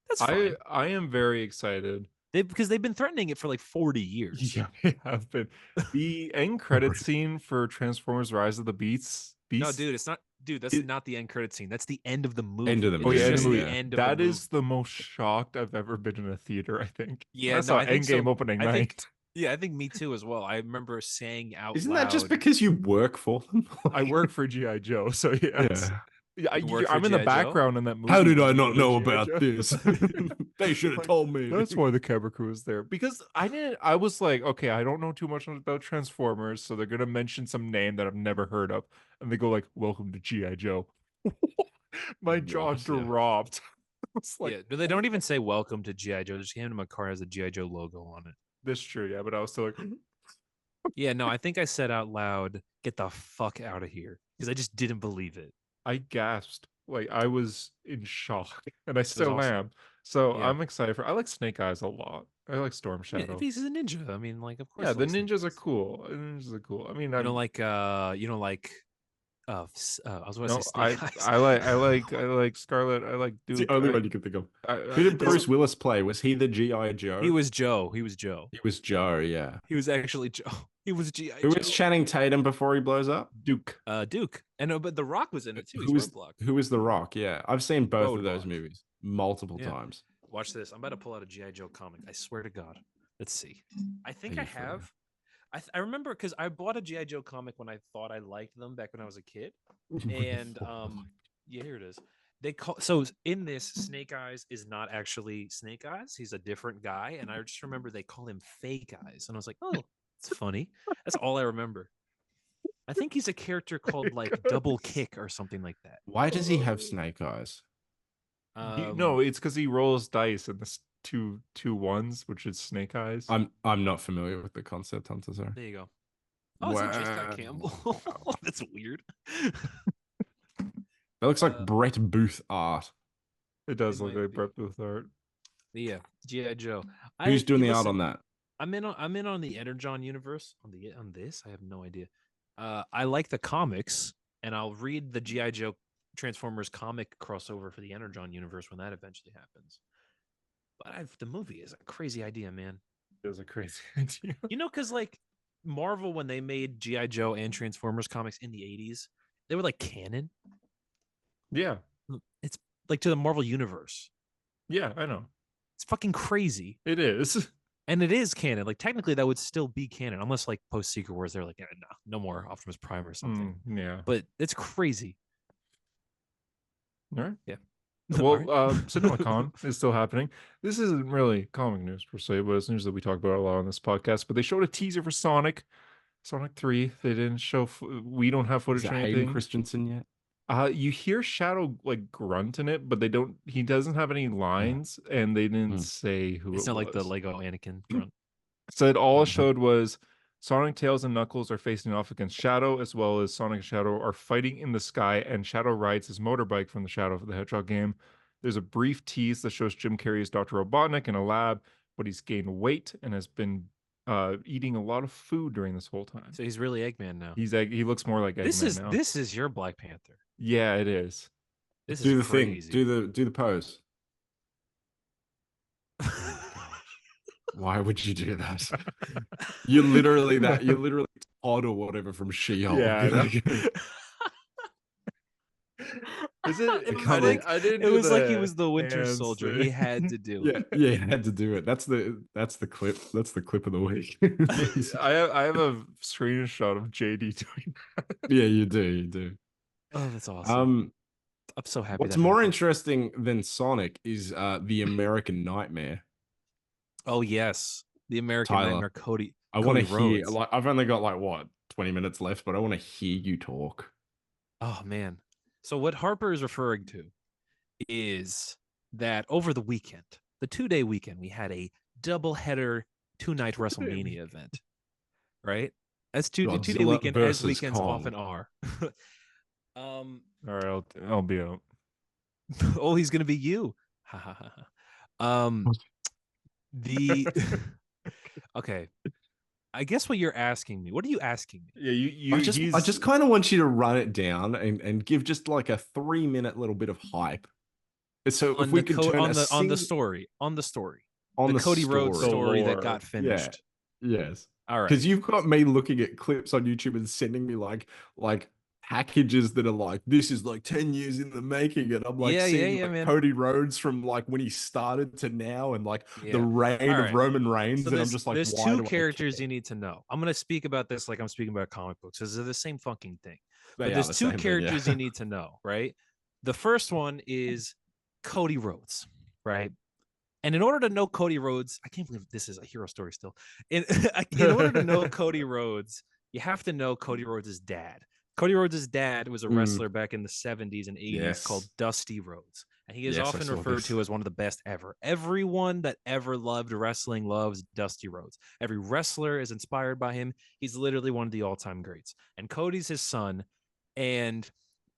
That's fine. I am very excited. Because they've been threatening it for like 40 years. Yeah, we have been. The end credit scene for Transformers: Rise of the Beasts. No, dude, it's not. Dude, that's not the end credit scene. That's the end of the movie. End of the It's Oh yeah, movie, just end of the the movie. end of That the is the most shocked I've ever been in a theater. I think. Yeah, I saw I think Endgame so. opening I night. think- Yeah, I think me too as well. I remember saying out Isn't loud. that just because you work for them? I work for GI Joe, so yes. Yeah. Yeah, You work for I'm in the G.I. Joe? background in that movie. How did I when we not go to know G.I. about Joe. this? They should have Like, told me. That's why the camera crew is there. Because I was like, okay, I don't know too much about Transformers, so they're gonna mention some name that I've never heard of. And they go like, welcome to G.I. Joe. My jaw What? Yeah. dropped. It's like Yeah, but they don't even say welcome to GI Joe. They just hand him a car that has a GI Joe logo on it. this true, yeah, but I was still like Yeah, no, I think I said out loud, "Get the fuck out of here," because I just didn't believe it. I gasped. Like I was in shock. And I still awesome. am. So Yeah. I'm excited I like Snake Eyes a lot. I like Storm Yeah, Shadow. if he's a ninja, I mean, like, of course. Yeah, I the like Snake ninjas are Eyes. cool. The ninjas are cool. I mean, You I'm, don't like, I was going to no, say Snake Eyes. I like Scarlet. I like It's Duke. the only I- one you could think of. I- Who did there's- Bruce Willis play? Was he the G.I. Joe? He was Joe. He was Joe. He was Joe, yeah. He was actually Joe. He was GI Who Joe. was Channing Tatum before he blows up? Duke. Duke. And but The Rock was in it too. He's Who was Roadblock. Who was The Rock? Yeah, I've seen both of those Roadblock. movies multiple Yeah. times. Watch this. I'm about to pull out a GI Joe comic. I swear to God. Let's see. I think Are I you for real? have. I remember because I bought a GI Joe comic when I thought I liked them back when I was a kid, and yeah, here it is. They call so in this Snake Eyes is not actually Snake Eyes. He's a different guy, and I just remember they call him Fake Eyes, and I was like, oh, it's funny. That's all I remember. I think he's a character called like Double Kick or something like that. Why does he have snake eyes? No, it's because he rolls dice and this two ones, which is Snake Eyes. I'm not familiar with the concept, Hunter. Sorry. There you go. Oh, it's J. Scott Wow. Campbell. That's weird. That looks like Brett Booth art. It does it look might like be. Brett Booth art. Yeah, GI Joe. Who's doing the art listen, on that? I'm in on the Energon universe on this. I have no idea. I like the comics, and I'll read the GI Joe Transformers comic crossover for the Energon universe when that eventually happens. But the movie is a crazy idea, man. It was a crazy idea. You know, because like Marvel, when they made GI Joe and Transformers comics in the '80s, they were like canon. Yeah. It's like to the Marvel universe. Yeah, I know. It's fucking crazy. It is. And it is canon. Like technically that would still be canon, unless like post Secret Wars, they're like, yeah, no more Optimus Prime or something. Yeah. But it's crazy. All right. Yeah. Well, All right. CinemaCon is still happening. This isn't really comic news per se, but it's news that we talk about a lot on this podcast. But they showed a teaser for Sonic 3. They didn't show. We don't have Is footage it or Hayden anything. Christensen yet? You hear Shadow like grunt in it, but they don't. He doesn't have any lines, and they didn't say who It's it not like the was. Lego Anakin grunt. So it all showed was Sonic, Tails, and Knuckles are facing off against Shadow, as well as Sonic and Shadow are fighting in the sky, and Shadow rides his motorbike from the Shadow of the Hedgehog game. There's a brief tease that shows Jim Carrey as Dr. Robotnik in a lab, but he's gained weight and has been eating a lot of food during this whole time. So he's really Eggman now. He looks more like Eggman now. This is your Black Panther. Yeah, it is. This Do is the crazy. thing. Do the pose. Why would you do that? You're literally Todd or whatever from She-Hulk. Yeah, I know. Is it? It was I like- didn't It do was like he the was the Winter hands Soldier. thing. He had to do Yeah, it. yeah, you had to do it. That's the clip. That's the clip of the week. I have a screenshot of JD doing that. Yeah, you do. Oh, that's awesome. I'm so happy. What's that more happened. interesting than Sonic is the American Nightmare. Oh yes, the American Tyler, Nightmare, Cody. I want to Cody hear. Rhodes. Like, I've only got like what 20 minutes left, but I want to hear you talk. Oh man. So what Harper is referring to is that over the weekend, the 2-day weekend, we had a double-header 2-night WrestleMania event. Right? That's two-day Godzilla weekend as versus weekends Kong. often are. All right, I'll be out. Oh, he's gonna be you. Ha, ha, ha, ha. The okay. I guess what you're asking me. What are you asking me? Yeah, you. I just kind of want you to run it down and give just like a 3-minute little bit of hype. So if we could turn on the story, on the the Cody Rhodes story. story that lore. got finished. Yes. All right. Because you've got me looking at clips on YouTube and sending me like packages that are like, this is like 10 years in the making. And I'm like seeing like man. Cody Rhodes from like when he started to now and like Yeah. the reign All of right. Roman Reigns. So And I'm just like, there's why two do I characters care? you need to know. I'm gonna speak about this like I'm speaking about comic books because they're the same fucking thing. They But are there's the two same thing, characters yeah. you need to know, right? The first one is Cody Rhodes, right? And in order to know Cody Rhodes, I can't believe this is a hero story still. In order to know Cody Rhodes, you have to know Cody Rhodes' dad. Cody Rhodes' dad was a wrestler back in the 70s and 80s called Yes. Dusty Rhodes. And he is Yes, I often saw referred this. to as one of the best ever. Everyone that ever loved wrestling loves Dusty Rhodes. Every wrestler is inspired by him. He's literally one of the all-time greats. And Cody's his son. And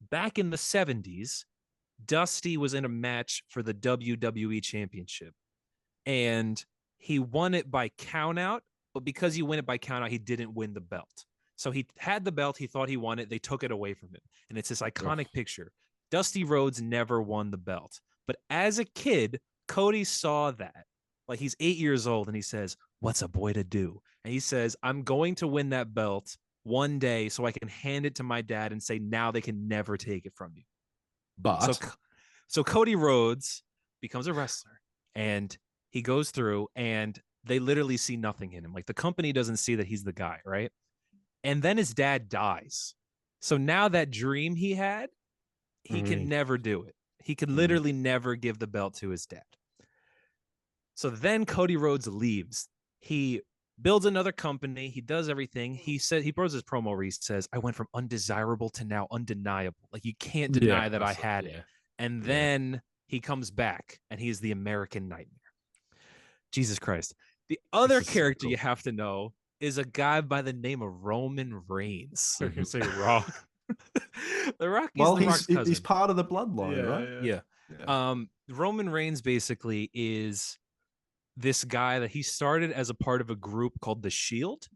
back in the 70s, Dusty was in a match for the WWE Championship. And he won it by countout, but because he won it by countout, he didn't win the belt. So he had the belt, he thought he won it, they took it away from him. And it's this iconic picture. Dusty Rhodes never won the belt. But as a kid, Cody saw that. Like he's 8 years old and he says, "What's a boy to do?" And he says, "I'm going to win that belt one day so I can hand it to my dad and say, now they can never take it from you." But So Cody Rhodes becomes a wrestler and he goes through and they literally see nothing in him. Like the company doesn't see that he's the guy, right? And then his dad dies. So now that dream he had, he can never do it. He can literally never give the belt to his dad. So then Cody Rhodes leaves. He builds another company. He does everything. He said he throws his promo where he says, "I went from undesirable to now undeniable. Like you can't deny that I had it." And then he comes back and he's the American Nightmare. Jesus Christ. The other character you have to know is a guy by the name of Roman Reigns. So you say Rock. The Rock. he's part of the bloodline, right? Yeah. Roman Reigns basically is this guy that he started as a part of a group called The Shield.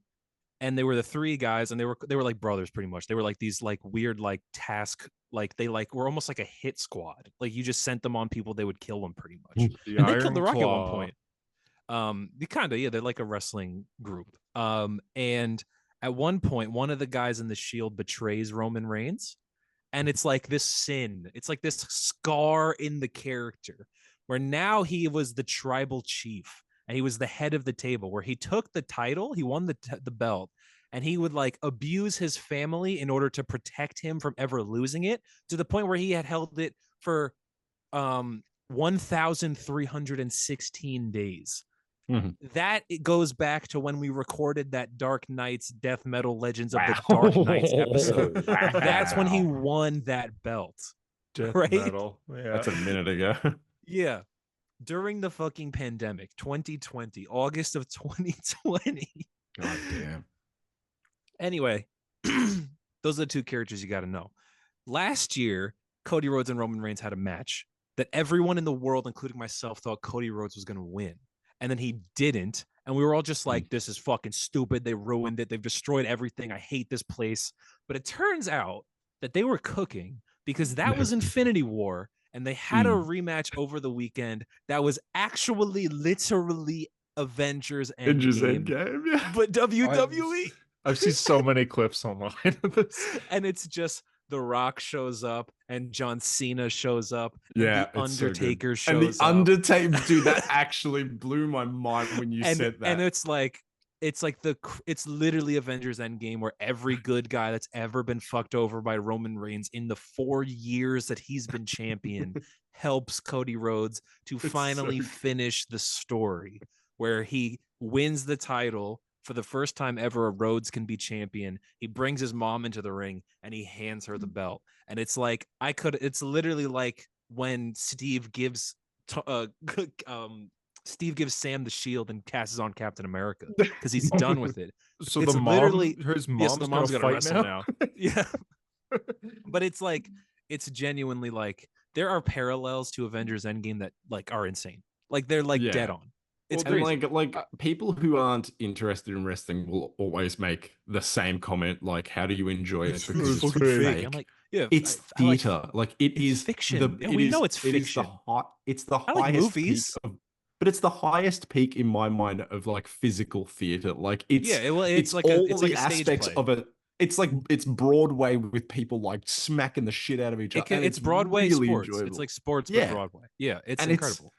and they were the three guys, and they were like brothers pretty much. They were like these like weird like task, like they like were almost like a hit squad. Like you just sent them on people, they would kill them pretty much. The And they killed Iron The Rock at one Claw. point. They kind of, yeah, they're like a wrestling group. And at one point, one of the guys in the Shield betrays Roman Reigns, and it's like this sin. It's like this scar in the character, where now he was the tribal chief and he was the head of the table, where he took the title, he won the belt, and he would like abuse his family in order to protect him from ever losing it, to the point where he had held it for 1,316 days. That it goes back to when we recorded that Dark Knights Death Metal Legends of the Dark Knights episode. That's when he won that belt. Death Right? metal. Yeah. That's a minute ago. Yeah. During the fucking pandemic, 2020, August of 2020. God damn. Anyway, those are the two characters you got to know. Last year, Cody Rhodes and Roman Reigns had a match that everyone in the world, including myself, thought Cody Rhodes was going to win. And then he didn't. And we were all just like, this is fucking stupid. They ruined it. They've destroyed everything. I hate this place. But it turns out that they were cooking, because that was Infinity War. And they had a rematch over the weekend that was actually literally Avengers Endgame. Yeah. But WWE. I've seen so many clips online of this. And it's just The Rock shows up and John Cena shows up. And Yeah, The it's so good. Undertaker And shows the up. Undertaker, dude, that actually blew my mind when you said that. And it's like it's literally Avengers Endgame, where every good guy that's ever been fucked over by Roman Reigns in the 4 years that he's been champion helps Cody Rhodes to finally finish the story, where he wins the title for the first time ever. Rhodes can be champion. He brings his mom into the ring and he hands her the belt. And it's like, it's literally like when Steve gives Sam the shield and casts on Captain America, because he's done with it. So It's the mom, literally- his Yes, mom's the mom's gonna gonna fight wrestle now. Yeah. But it's like, it's genuinely like, there are parallels to Avengers Endgame that like are insane. Like they're like Yeah. dead on. It's Well, crazy. like people who aren't interested in wrestling will always make the same comment, like, "How do you enjoy it?" Because it's fucking fake. fake. I'm like, yeah, It's I like- theater. Like it it's is fiction. Yeah, we know it's it is fiction. it's the I like highest movies. peak of, but it's the highest peak in my mind of like physical theater. Like it's it's like all it's like the a stage aspects play. of it. It's like it's Broadway with people like smacking the shit out of each other. And It's Broadway really sports. enjoyable. It's like sports Yeah. but Broadway. Yeah, it's And incredible.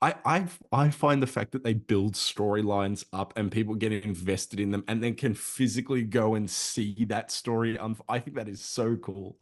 I find the fact that they build storylines up and people get invested in them and then can physically go and see that story. I think that is so cool.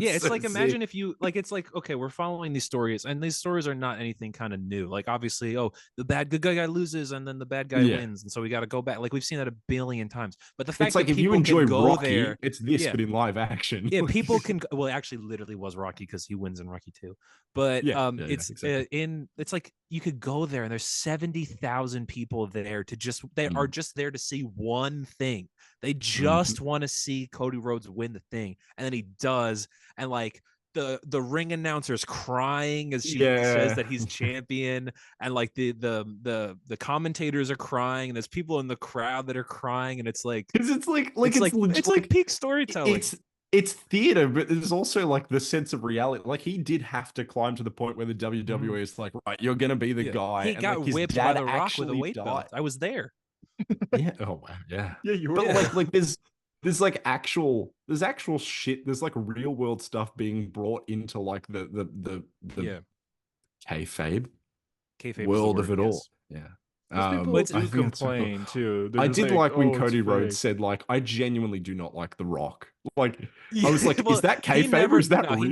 Yeah, it's so like, sick. imagine if you like, it's like, okay, we're following these stories, and these stories are not anything kind of new. Like, obviously, oh, the good guy loses and then the bad guy Yeah. wins, and so we got to go back. Like, we've seen that a billion times. But the fact It's like that if you people enjoy can go Rocky, there, it's this, yeah. but in live action. yeah, people can. Well, it actually, literally was Rocky, because he wins in Rocky 2. But Yeah, it's exactly. it's like you could go there, and there's 70,000 people there to just are just there to see one thing. They just want to see Cody Rhodes win the thing, and then he does, and like the ring announcer's crying as she says that he's champion, and like the commentators are crying, and there's people in the crowd that are crying, and it's like, Because it's like peak storytelling. It's theater, but there's also like the sense of reality. Like he did have to climb to the point where the WWE is like, right, you're gonna be the guy. He and, got like, his whipped by dad The Rock with a actually weight belt. I was there. Yeah. Oh wow. Yeah. Yeah, you were. But like there's like actual shit. There's like real world stuff being brought into like the kayfabe world of it all. Yeah. People I do think that's so cool. complain too. They're I just did like when "Oh, it's Cody Rhodes fake." said, like, I genuinely do not like The Rock. Like, I was like, is that he kayfabe or is that no, real?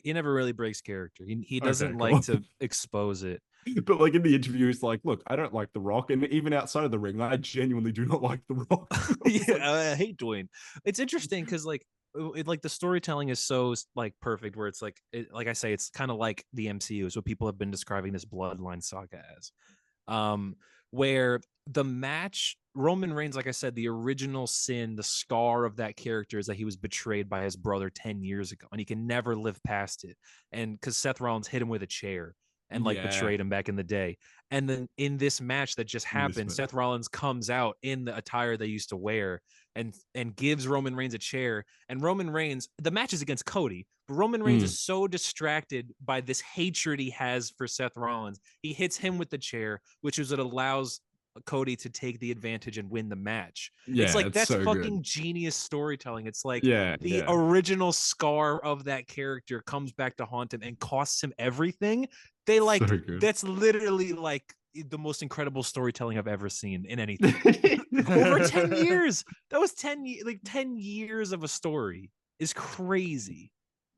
He never really breaks character. He doesn't Okay, like cool. to expose it. But like in the interview, he's like, look, I don't like The Rock. And even outside of the ring, I genuinely do not like The Rock. I hate Dwayne. It's interesting because like like the storytelling is so like perfect, where it's like like I say, it's kind of like the MCU is what people have been describing this Bloodline saga as. Where the match, Roman Reigns, like I said, the original sin, the scar of that character is that he was betrayed by his brother 10 years ago, and he can never live past it. And because Seth Rollins hit him with a chair, and like Yeah. betrayed him back in the day. And then in this match that just happened, match. Seth Rollins comes out in the attire they used to wear and gives Roman Reigns a chair. And Roman Reigns, the match is against Cody, but Roman Reigns is so distracted by this hatred he has for Seth Rollins. He hits him with the chair, which is what allows Cody to take the advantage and win the match. Yeah, it's like it's that's so fucking good. genius storytelling. It's like Yeah, the yeah. original scar of that character comes back to haunt him and costs him everything. They like So good. that's literally like the most incredible storytelling I've ever seen in anything. Over 10 years. That was 10 like 10 years of a story is crazy.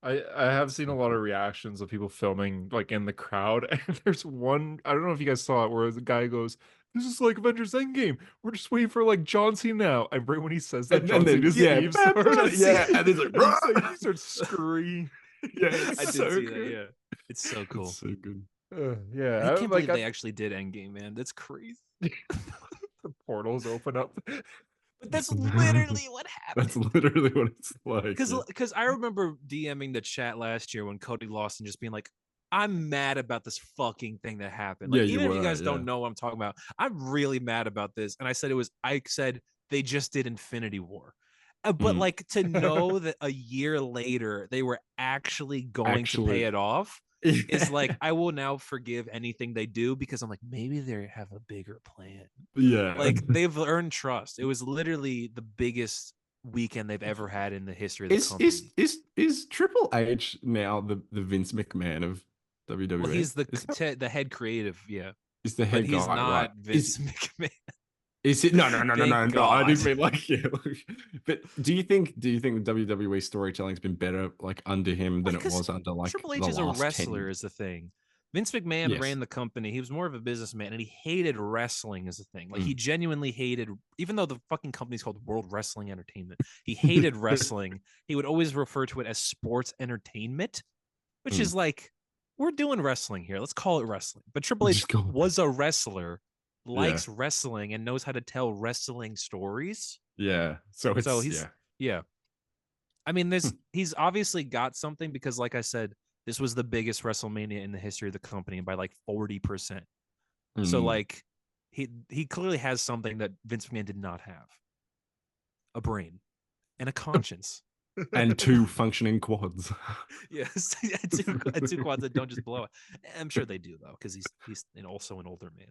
I have seen a lot of reactions of people filming like in the crowd, and there's one, I don't know if you guys saw it, where the guy goes, "This is like Avengers Endgame. We're just waiting for like John Cena now." And right when he says that, And John then Cena's yeah, theme starts. yeah, and he's like, he starts screaming. yeah, I did so see good. that. Yeah, it's so cool. It's so good. Yeah, I can't like believe they actually did Endgame, man. That's crazy. the portals open up. But that's literally what happened. That's literally what it's like. Because I remember DMing the chat last year when Cody lost and just being like, I'm mad about this fucking thing that happened. Like, Yeah, you even if you were, guys yeah. don't know what I'm talking about, I'm really mad about this. And I said they just did Infinity War. But like to know that a year later they were actually going to pay it off is like, I will now forgive anything they do because I'm like, maybe they have a bigger plan. Yeah. Like they've earned trust. It was literally the biggest weekend they've ever had in the history of the company. Is Triple H now the Vince McMahon of WWE? Well, he's the head creative, yeah. He's the head But he's guy, not right? Vince McMahon. Is it no? Thank I God. didn't mean like yeah. But do you think the WWE storytelling's been better like under him than it was under like Triple H the is a last wrestler 10? is the thing. Vince McMahon Yes. ran the company. He was more of a businessman and he hated wrestling as a thing. Like he genuinely hated, even though the fucking company's called World Wrestling Entertainment, he hated wrestling. He would always refer to it as sports entertainment, which is like, we're doing wrestling here. Let's call it wrestling. But Triple H was a wrestler, likes wrestling, and knows how to tell wrestling stories. Yeah. So he's yeah. I mean, he's obviously got something because, like I said, this was the biggest WrestleMania in the history of the company by like 40%. So like he clearly has something that Vince McMahon did not have. A brain and a conscience. and 2 functioning quads. Yes, two quads that don't just blow it. I'm sure they do though, because he's also an older man.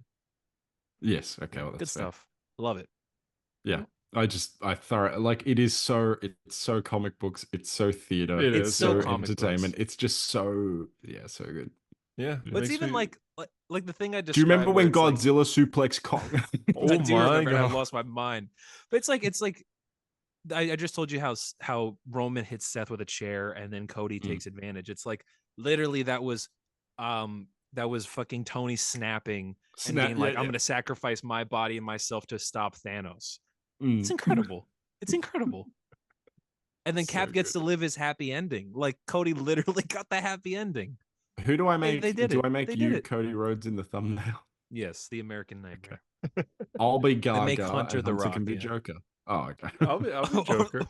Yes. Okay. Well, Good that's fair. stuff. Love it. Yeah. I thorough like it's so comic books, it's so theater, It's so comic entertainment. books. It's just so so good. Yeah. But it's even like the thing I described. Do you remember when where it's Godzilla suplex Kong? Oh I do remember, and I God. lost my mind. But it's like I just told you how Roman hits Seth with a chair and then Cody takes advantage. It's like literally that was fucking Tony snapping and being like, I'm gonna sacrifice my body and myself to stop Thanos. It's incredible. It's incredible. And then So Cap gets to live his happy ending. Like Cody literally got the happy ending. Who do I make? They did do it. I make They you did it. Cody Rhodes in the thumbnail? Yes, the American Nightmare. I'll be Gaga make Hunter and the Hunter Rock, can be yeah. Joker. Oh, okay. I'll be Joker.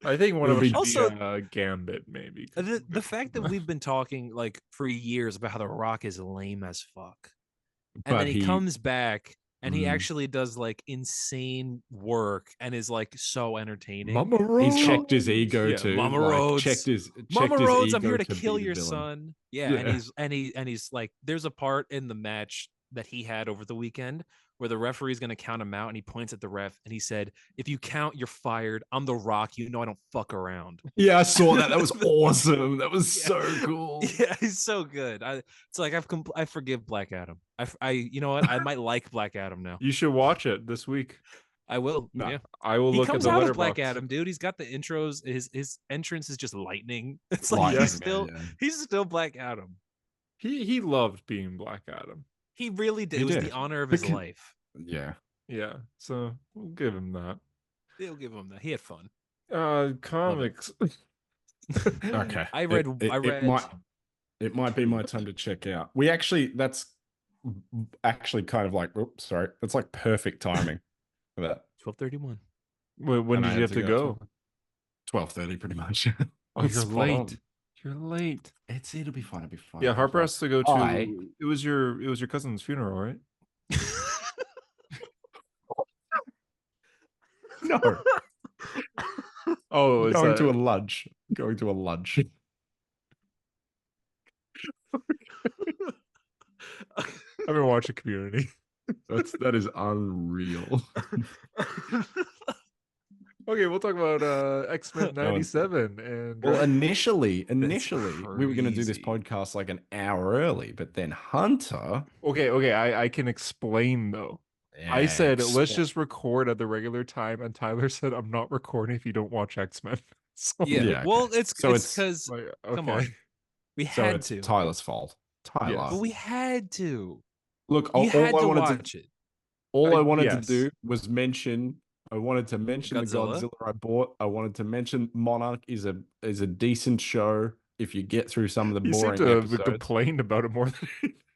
I think one It'll of us be- should Also- be Gambit, maybe. The fact that we've been talking like for years about how The Rock is lame as fuck. And But then he he- comes back and he actually does like insane work and is like so entertaining. Mama He Rose. checked his ego Yeah, too. Mama like, Rhodes. checked his Mama his Rhodes, I'm ego here to be kill the your villain. son. Yeah, and he's like, there's a part in the match that he had over the weekend where the referee's going to count him out and he points at the ref and he said, if you count, you're fired. I'm The Rock. You know I don't fuck around. Yeah, I saw that. That was awesome. That was so cool. Yeah, he's so good. It's like I forgive Black Adam. I you know what? I might like Black Adam now. You should watch it this week. I will. No, Yeah. I will He look at comes the out as Black letterbox. Adam, dude. He's got the intros. His entrance is just lightning. It's Lightning, like man, he's still Black Adam. He loved being Black Adam. He really did. He It was did. the honor of his Because- life. Yeah. Yeah, so we'll give him that. They'll give him that. He had fun. Comics. Okay. I read. It might be my time to check out. That's actually kind of like, oops, sorry. That's like perfect timing for that. 12:31. When And did I you have to go? 12:30 pretty much. Oh, you're Spot late. on. You're late. It'll be fine. It'll be fine. Yeah, it'll be Harper fine. has to go to. I- It was your cousin's funeral, right? No, Oh, is going to a that? lunch. Going to a lunch. I've been watching Community. That is unreal. Okay, we'll talk about X-Men No, 97 and Well, Dragon- initially, we were going to do this crazy. podcast like an hour early, but then Hunter. Okay, I can explain though. I said let's Ex- just record at the regular time, and Tyler said I'm not recording if you don't watch X-Men. So, Yeah. Yeah, Well, okay. it's So because like, come okay. on, we So had it's to. Tyler's fault. Tyler. Yes. But we had to. Look, You all had I to wanted watch to it. all I wanted Yes. to do was mention. I wanted to mention Godzilla? the Godzilla I bought. I wanted to mention Monarch is a decent show if you get through some of the You seem boring to have episodes. complained about it more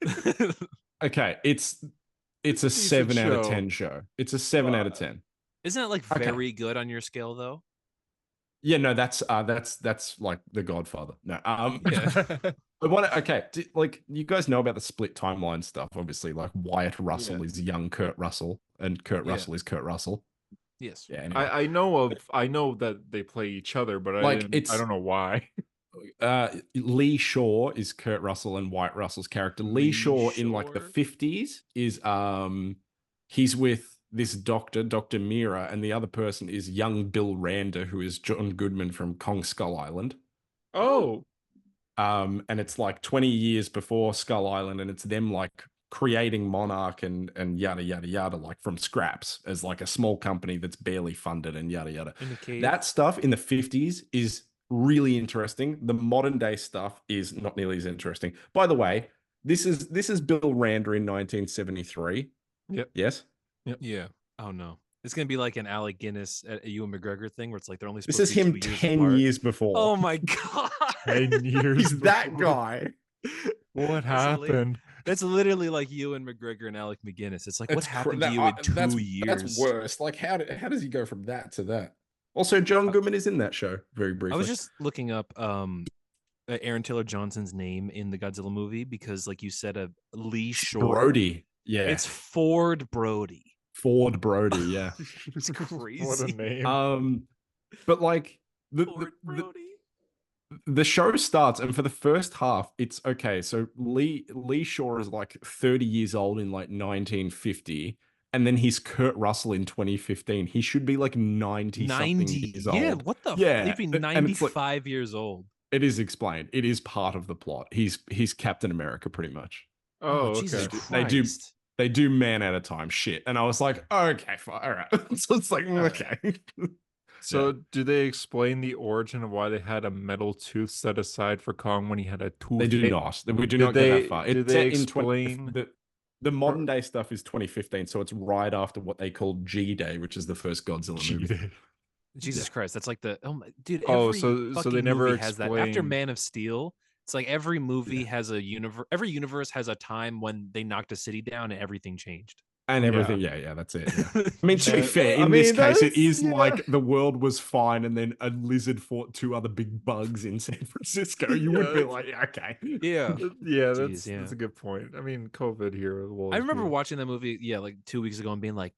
than Okay, it's a decent 7 out of show. 10 show. It's a 7 out of 10. Isn't that like Okay. very good on your scale though? Yeah, no, that's like The Godfather. No, Yeah. I want to. Okay, like you guys know about the split timeline stuff. Obviously, like Wyatt Russell Yeah. is young Kurt Russell, and Kurt Yeah. Russell is Kurt Russell. Yes. Yeah, anyway. I know that they play each other, but Like, I don't know why. Lee Shaw is Kurt Russell and Wyatt Russell's character. Lee Lee Shaw in like the Shaw? 50s is he's with this doctor, Dr. Mira, and the other person is young Bill Randa, who is John Goodman from Kong Skull Island. Oh, And it's like 20 years before Skull Island, and it's them like creating Monarch and yada yada yada, like from scraps as like a small company that's barely funded and yada yada. In the cave. That stuff in the 50s is really interesting. The modern day stuff is not nearly as interesting. By the way, this is Bill Randa in 1973. Yep. Yes. Yeah. Oh no. It's gonna be like an Alec Guinness at Ewan McGregor thing where it's like they're only This supposed is to be him 2 years 10 apart. years before. Oh my god. 10 years. He's that before. guy. What That's happened? That's literally like Ewan McGregor and Alec McGuinness. It's like what happened to you in 2 years? That's worse. Like, how does he go from that to that? Also, John Goodman is in that show very briefly. I was just looking up Aaron Taylor Johnson's name in the Godzilla movie because, like you said, Lee Shore. Brody. Yeah, It's Ford Brody. Ford Brody. Yeah. It's What crazy. a name. But like Ford Brody. the show starts, and for the first half, it's okay. So Lee Shaw is like 30 years old in like 1950, and then he's Kurt Russell in 2015. He should be like 90 something years old. Yeah, what the? Yeah, He'd be and it's like- 95 years old. It is explained. It is part of the plot. He's Captain America pretty much. Oh, Jesus okay. Christ. They do- They do man at a time shit, and I was like, okay, fine, all right. So it's like, okay. So, do they explain the origin of why they had a metal tooth set aside for Kong when he had a tooth? They do not. We do Did not get they- that far. did It's they set in explain- the modern day stuff is 2015, so it's right after what they call G Day, which is the first Godzilla movie. Jesus Christ, that's like the dude. Oh, Every so they fucking never movie has that. After explain- Man of Steel, it's like every movie has a universe. Every universe has a time when they knocked a city down and everything changed. And Yeah. everything, yeah, that's it. Yeah. I mean, to be Yeah. fair, I in this mean, case, it that's- is yeah. like the world was fine, and then a lizard fought 2 other big bugs in San Francisco. You would be Yeah. like, okay, Yeah, Yeah, Jeez, that's a good point. I mean, COVID here. I remember watching that movie. Yeah, like 2 weeks ago, and being like,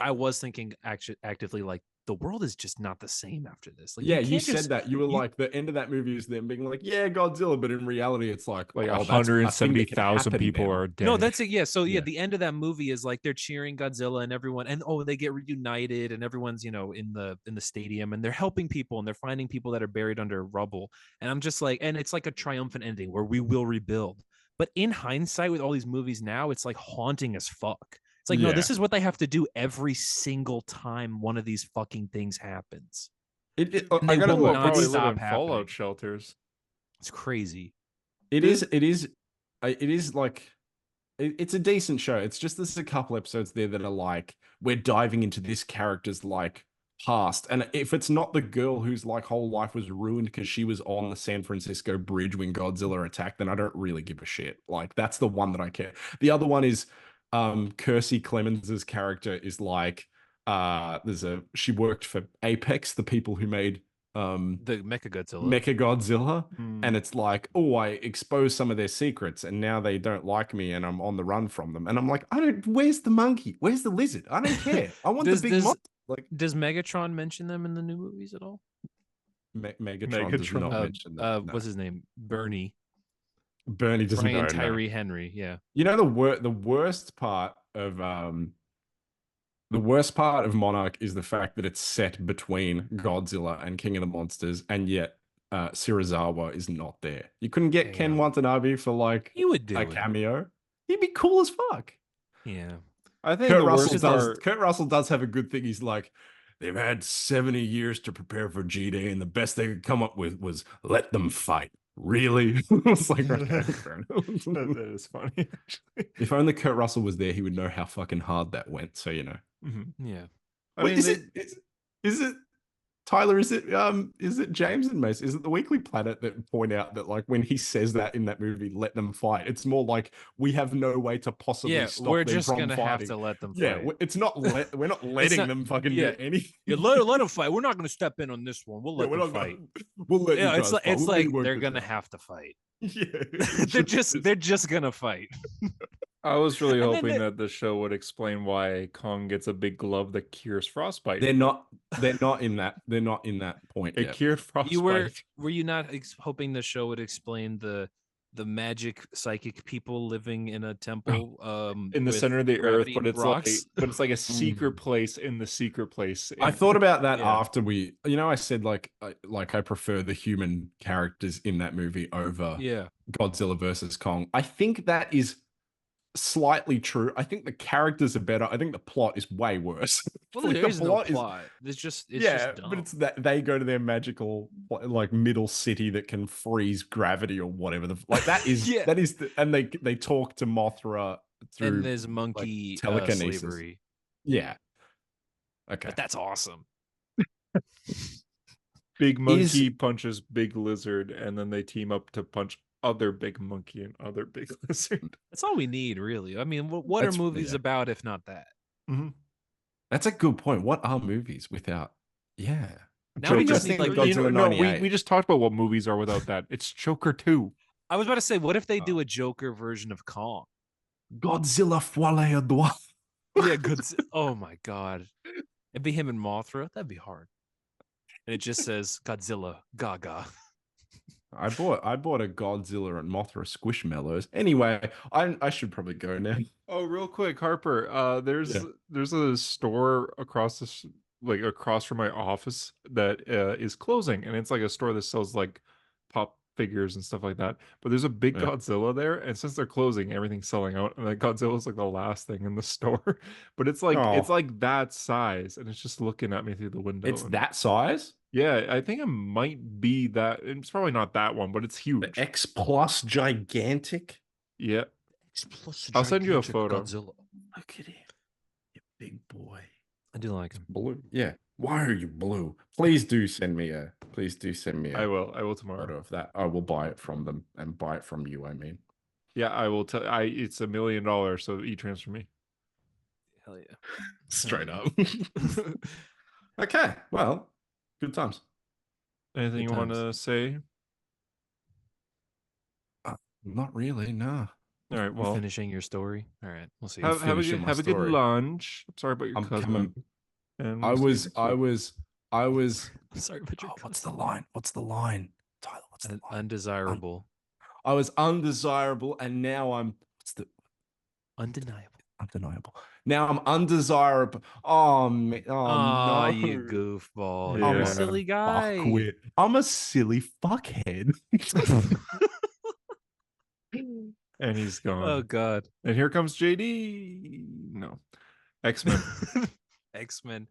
I was thinking actively like the world is just not the same after this. Like, yeah, you can't said just- that. You were like, the end of that movie is them being like, yeah, Godzilla, but in reality, it's like, like oh, that's a thing that can 170,000 happen people now. are dead. No, that's it. Yeah. So yeah, Yeah. the end of that movie is like they're cheering Godzilla and everyone, and they get reunited and everyone's in the stadium and they're helping people and they're finding people that are buried under rubble. And I'm just like, and it's like a triumphant ending where we will rebuild. But in hindsight, with all these movies now, it's like haunting as fuck. It's like, no, this is what they have to do every single time one of these fucking things happens. And they I gotta will look. not probably stop live in happening. fallout shelters. It's crazy. It is like it's a decent show. It's just there's a couple episodes there that are like we're diving into this character's like past, and if it's not the girl whose like whole life was ruined because she was on the San Francisco bridge when Godzilla attacked, then I don't really give a shit. Like that's the one that I care. The other one is Kersey Clemens's character is like she worked for Apex, the people who made The Mechagodzilla. Mechagodzilla, Hmm. and it's like, oh, I exposed some of their secrets, and now they don't like me, and I'm on the run from them. And I'm like, I don't. Where's the monkey? Where's the lizard? I don't care. I want the Does- big does- monster. Like Does Megatron mention them in the new movies at all? Megatron does not Megatron. mention that. No. What's his name? Bernie. Bernie doesn't Brian know. No. Tyree Henry. Yeah. You know the worst part of Monarch is the fact that it's set between Godzilla and King of the Monsters, and yet Serizawa is not there. You couldn't get Ken Damn. Watanabe for like You would do a it. cameo. He'd be cool as fuck. Yeah. I think Kurt the Russell worst does. part. Kurt Russell does have a good thing. He's like, they've had 70 years to prepare for G-Day, and the best they could come up with was let them fight. Really? It's like, okay, fair enough. That is funny. Actually. If only Kurt Russell was there, he would know how fucking hard that went. So you know. Yeah. I Wait, mean, is it Tyler? Is it James and Mace? Is it the Weekly Planet that point out that like when he says that in that movie, let them fight? It's more like we have no way to possibly Yeah. stop We're them just from gonna have fighting. to let them Yeah, fight. it's not. We're not letting not- them fucking yeah. do anything. Yeah, let them fight. We're not gonna step in on this one. We'll let we're them not gonna- fight. We'll let you Yeah, guys fight. it's We'll let you like work they're this gonna out. have to fight. Yeah, they're just gonna fight. I was really And then hoping they- that the show would explain why Kong gets a big glove that cures frostbite. They're not in that. They're not in that point It yet. cured frostbite. Were you not hoping the show would explain the magic psychic people living in a temple in the with center of the earth, gravity but it's like a Mm. secret place in the secret place. I thought about that Yeah. after I said I prefer the human characters in that movie over Yeah. Godzilla versus Kong. I think that is slightly true. I think the characters are better. I think the plot is way worse. Well, Like, there the is no plot is- plot. It's just dumb. but it's that they go to their magical like middle city that can freeze gravity or whatever. Like that is Yeah. and they talk to Mothra through and there's monkey telekinesis. slavery. Yeah. Okay. But that's awesome. Big monkey punches big lizard, and then they team up to punch other big monkey and other big lizard. That's all we need, really. I mean, what are That's- movies yeah. about if not that? Mhm. That's a good point. What are movies without? Yeah. Now we Joker just thing need, like like, Godzilla no, 98. we just talked about what movies are without that. It's Joker 2. I was about to say, what if they do a Joker version of Kong? Godzilla Folie à Doigt. Yeah, good. Oh my god, it'd be him and Mothra. That'd be hard. And it just says Godzilla, Gaga. I bought a Godzilla and Mothra Squishmallows. Anyway, I should probably go now. Oh, real quick, Harper. There's a store across this across from my office that is closing, and it's like a store that sells like pop figures and stuff like that. But there's a big Yeah. Godzilla there, and since they're closing, everything's selling out, and like Godzilla's like the last thing in the store. But it's Oh. like that size, and it's just looking at me through the window. It's and- that size? Yeah, I think it might be that. It's probably not that one, but it's huge. The X Plus gigantic. Yeah. I'll send you a photo. Godzilla. Look at him. You big boy. I do like him. Blue. Yeah. Why are you blue? Please do send me a I will tomorrow. photo of that. I will buy it from them and buy it from you, I mean. Yeah, I will tell. It's $1 million, so e-transfer me. Hell yeah. Straight up. Okay. Well, good times. Anything Good you want times. to say? Not really, no. All right. We're Well, finishing your story. All right, we'll see. have a finishing my have a good story. lunch. I'm sorry about your I'm cousin. coming. And I we'll see you was next week. I'm sorry, but you're What's the line? What's the line? Tyler, what's the line? undesirable, I was undesirable and now I'm undeniable. undeniable. Now I'm undesirable. Oh, man. Oh, no. you goofball! Yeah. You're a silly guy. Fuckwit. I'm a silly fuckhead. And he's gone. Oh God, And here comes JD. No, X-Men. X-Men.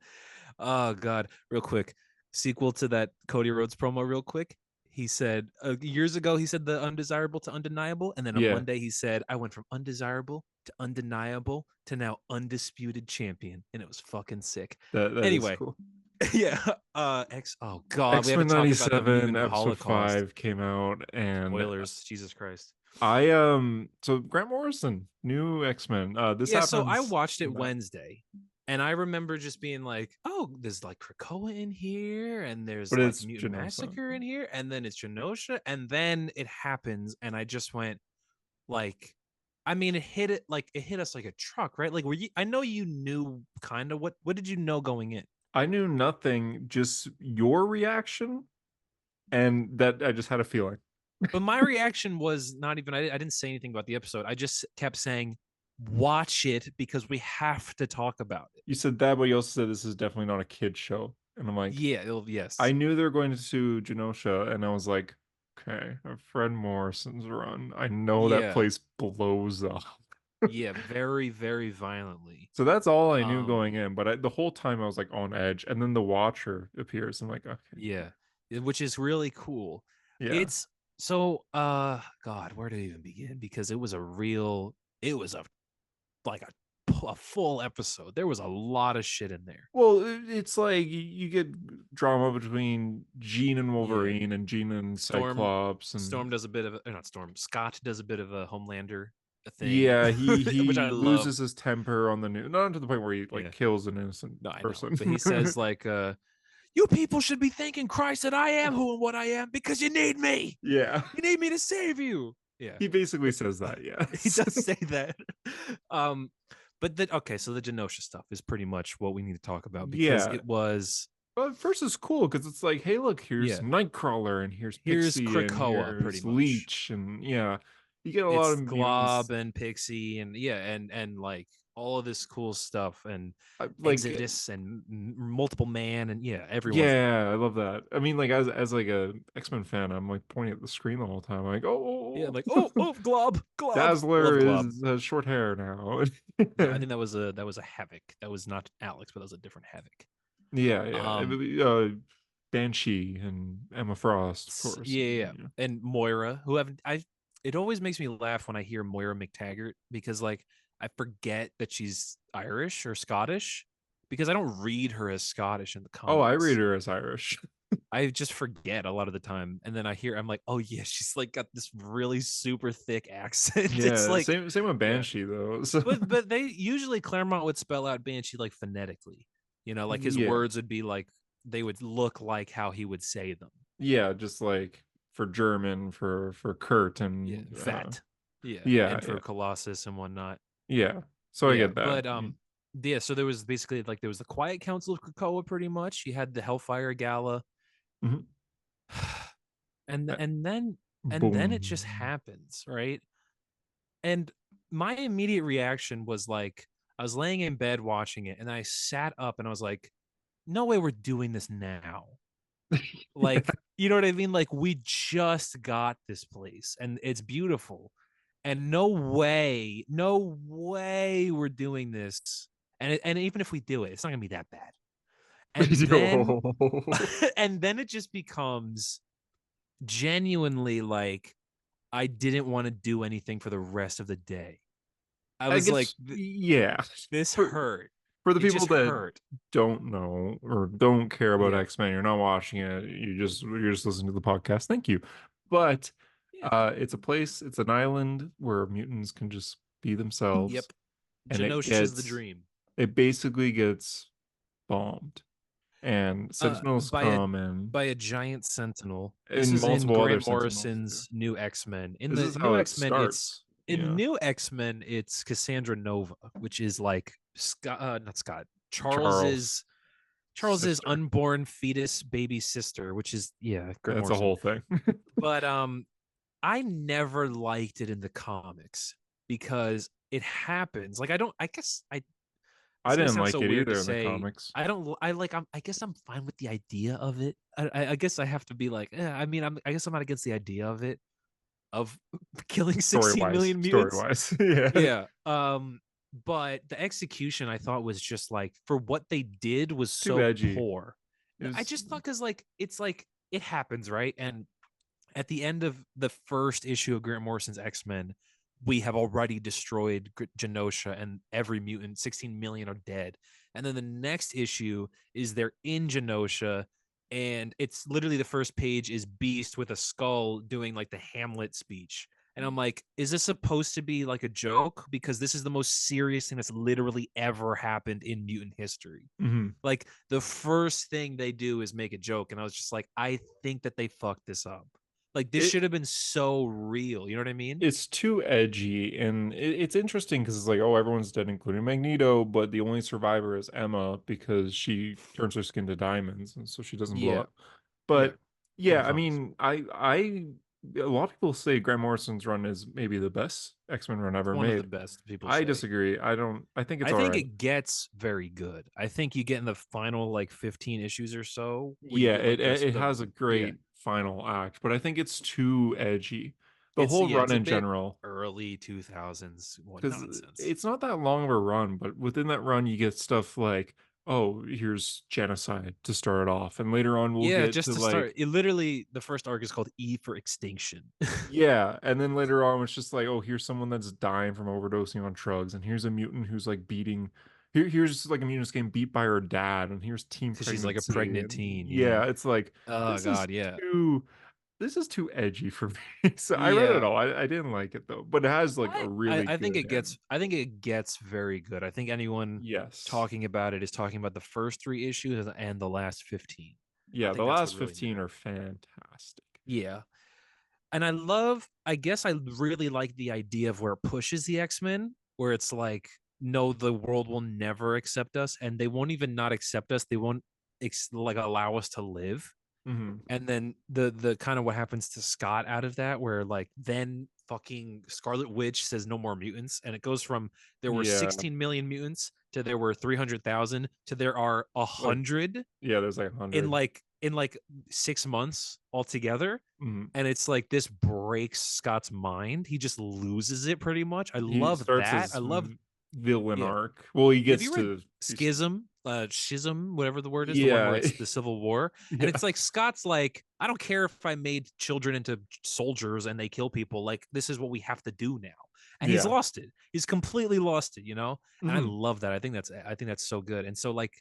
Oh God, real quick. Sequel to that Cody Rhodes promo, real quick. He said years ago, he said the undesirable to undeniable, and then on Yeah. one day he said, "I went from undesirable to undeniable to now undisputed champion," and it was fucking sick. That is Anyway, cool. yeah. Oh God, we X-Men haven't talked about the 97 mutant episode Holocaust. 5 came out, and Spoilers, Jesus Christ. so Grant Morrison, new X-Men. This Yeah, happens. so I watched it about- Wednesday, And I remember just being like, oh, there's like Krakoa in here, and there's But like it's Mutant Genosha. Massacre in here, and then it's Genosha, and then it happens, and I just went like, I mean, it hit us like a truck, right? Like, were you? I know you knew kind of what did you know going in? I knew nothing, just your reaction, and that I just had a feeling. But my reaction was not even, I didn't say anything about the episode. I just kept saying, watch it because we have to talk about it. You said that, but you also said this is definitely not a kid show. And I'm like, Yeah, yes. I knew they were going to sue Genosha, and I was like, okay, Fred Morrison's run. I know that Yeah. place blows up. Yeah, very, very violently. So that's all I knew going in. But the whole time I was like on edge. And then the Watcher appears. I'm like, okay. Yeah, which is really cool. Yeah. It's so, God, where to even begin? Because it was like a full episode. There was a lot of shit in there. Well, it's like you get drama between Jean and Wolverine and Jean and Storm- Cyclops. And Storm does a bit of not Storm. Scott does a bit of a Homelander thing. yeah, he which I loses love. his temper on the news, not to the point where he like Yeah. kills an innocent No, I know. person. But he says like, you people should be thanking Christ that I am who and what I am because you need me. Yeah, You need me to save you. Yeah, he basically says that. Yeah, he does say that. But okay, so the Genosha stuff is pretty much what we need to talk about because Yeah. it was. Well, at first it's cool because it's like, hey, look, here's Yeah. Nightcrawler and here's Here's Pixie Krakoa, and pretty here's much. Leech and yeah, you get a lot It's of Glob mutants. and Pixie and yeah, and like all of this cool stuff and Like Exodus and multiple man and yeah, everyone's yeah, I love that. I mean, like as like a X-Men fan, I'm like pointing at the screen the whole time. I'm like, yeah, like oh Glob, Dazzler love Glob. has short hair now. No, I think that was a Havoc. That was not Alex, but that was a different Havoc. Yeah. Banshee and Emma Frost, of course. Yeah. And Moira, who it always makes me laugh when I hear Moira McTaggart because like I forget that she's Irish or Scottish because I don't read her as Scottish in the comics. Oh, I read her as Irish. I just forget a lot of the time, and then I'm like, oh yeah, she's like got this really super thick accent. Yeah, It's like same with Banshee though. So. but they usually Claremont would spell out Banshee like phonetically, like his words would be like they would look like how he would say them. Yeah, just like for German, for Kurt and Fat. And for Colossus and whatnot. Yeah, so I get that. But yeah, so there was basically like there was the Quiet Council of Krakoa, pretty much. You had the Hellfire Gala, and then it just happens, right? And my immediate reaction was like I was laying in bed watching it, and I sat up and I was like, "No way, we're doing this now." Like, you know what I mean? Like, we just got this place, and it's beautiful, and no way we're doing this. And even if we do it, it's not gonna be that bad. And then, and then it just becomes genuinely like I didn't want to do anything for the rest of the day. I was like, yeah, this hurt. For the It people just that hurt. don't know or don't care about Yeah. X-Men, you're not watching it. You're just listening to the podcast. Thank you. But it's a place, it's an island where mutants can just be themselves. Yep. And Genosha's the dream. It basically gets bombed. And Sentinels come by a giant Sentinel. This is multiple in other Grant Morrison's New X-Men. In this the is how New it X-Men, starts. New X-Men, it's Cassandra Nova, which is like Charles's sister. unborn fetus baby sister, which is Grant That's Morrison. a whole thing. But I never liked it in the comics because it happens. Like I guess I didn't like so it weird either to in say. the comics. I guess I'm fine with the idea of it. I guess I have to be like, I mean, I guess I'm not against the idea of it, of killing 16 million mutants. Story-wise, yeah. Yeah. But the execution I thought was just like for what they did was so edgy. poor. I just thought because like it's like it happens, right? And at the end of the first issue of Grant Morrison's X-Men, we have already destroyed Genosha and every mutant, 16 million are dead. And then the next issue is they're in Genosha, and it's literally the first page is Beast with a skull doing like the Hamlet speech. And I'm like, is this supposed to be like a joke? Because this is the most serious thing that's literally ever happened in mutant history. Mhm. Like the first thing they do is make a joke. And I was just like, I think that they fucked this up. Like this It should have been so real. You know what I mean? it's too edgy, and it's interesting because it's like, oh, everyone's dead, including Magneto, but the only survivor is Emma because she turns her skin to diamonds, and so she doesn't blow Yeah. up. Yeah. But In the yeah, I comics. mean, a lot of people say Grant Morrison's run is maybe the best X-Men run It's ever one of the made. best people I say. disagree. I don't. I think it's I all think right. it gets very good. I think you get in the final like 15 issues or so where you Yeah, get like this it the has a yeah. great final act, but I think it's too edgy. The It's whole yeah, run it's a in bit general, early 2000s. What because nonsense. it's not that long of a run, but within that run, you get stuff like, oh, here's genocide to start off, and later on, we'll Yeah, get just to to start, like, it literally the first arc is called E for Extinction. yeah, and then later on, it's just like, oh, here's someone that's dying from overdosing on drugs, and here's a mutant who's like beating. Here's like a mutant's getting beat by her dad, and here's teen Because she's like a pregnancy, pregnant and teen. Yeah. yeah, it's like Oh this is God, yeah. too this is too edgy for me. So I read it Yeah. all. I didn't like it though, but it has like a really I think good it end. gets very good. I think anyone Yes. talking about it is talking about the first 3 issues and the last 15. I Yeah, the think that's what last really 15 are matters. fantastic. Yeah. And I guess I really like the idea of where it pushes the X-Men, where it's like, no, the world will never accept us, and they won't even not accept us. They won't like allow us to live. Hmm. And then the kind of what happens to Scott out of that, where like then fucking Scarlet Witch says no more mutants, and it goes from there were Yeah, 16 million mutants to there were 300,000 to there are like 100 yeah, there's like in 100. like 6 months altogether. Mhm. And it's like this breaks Scott's mind. He just loses it pretty much. I He love starts that. I his love villain yeah. arc. Well, he Have gets you read to Schism, whatever the word is, the one where yeah, it's the Civil War? And yeah, it's like Scott's like, I don't care if I made children into soldiers and they kill people. Like, this is what we have to do now. And he's yeah. lost it. He's completely lost it, you know? And I Mhm. love that. I think that's so good. And so like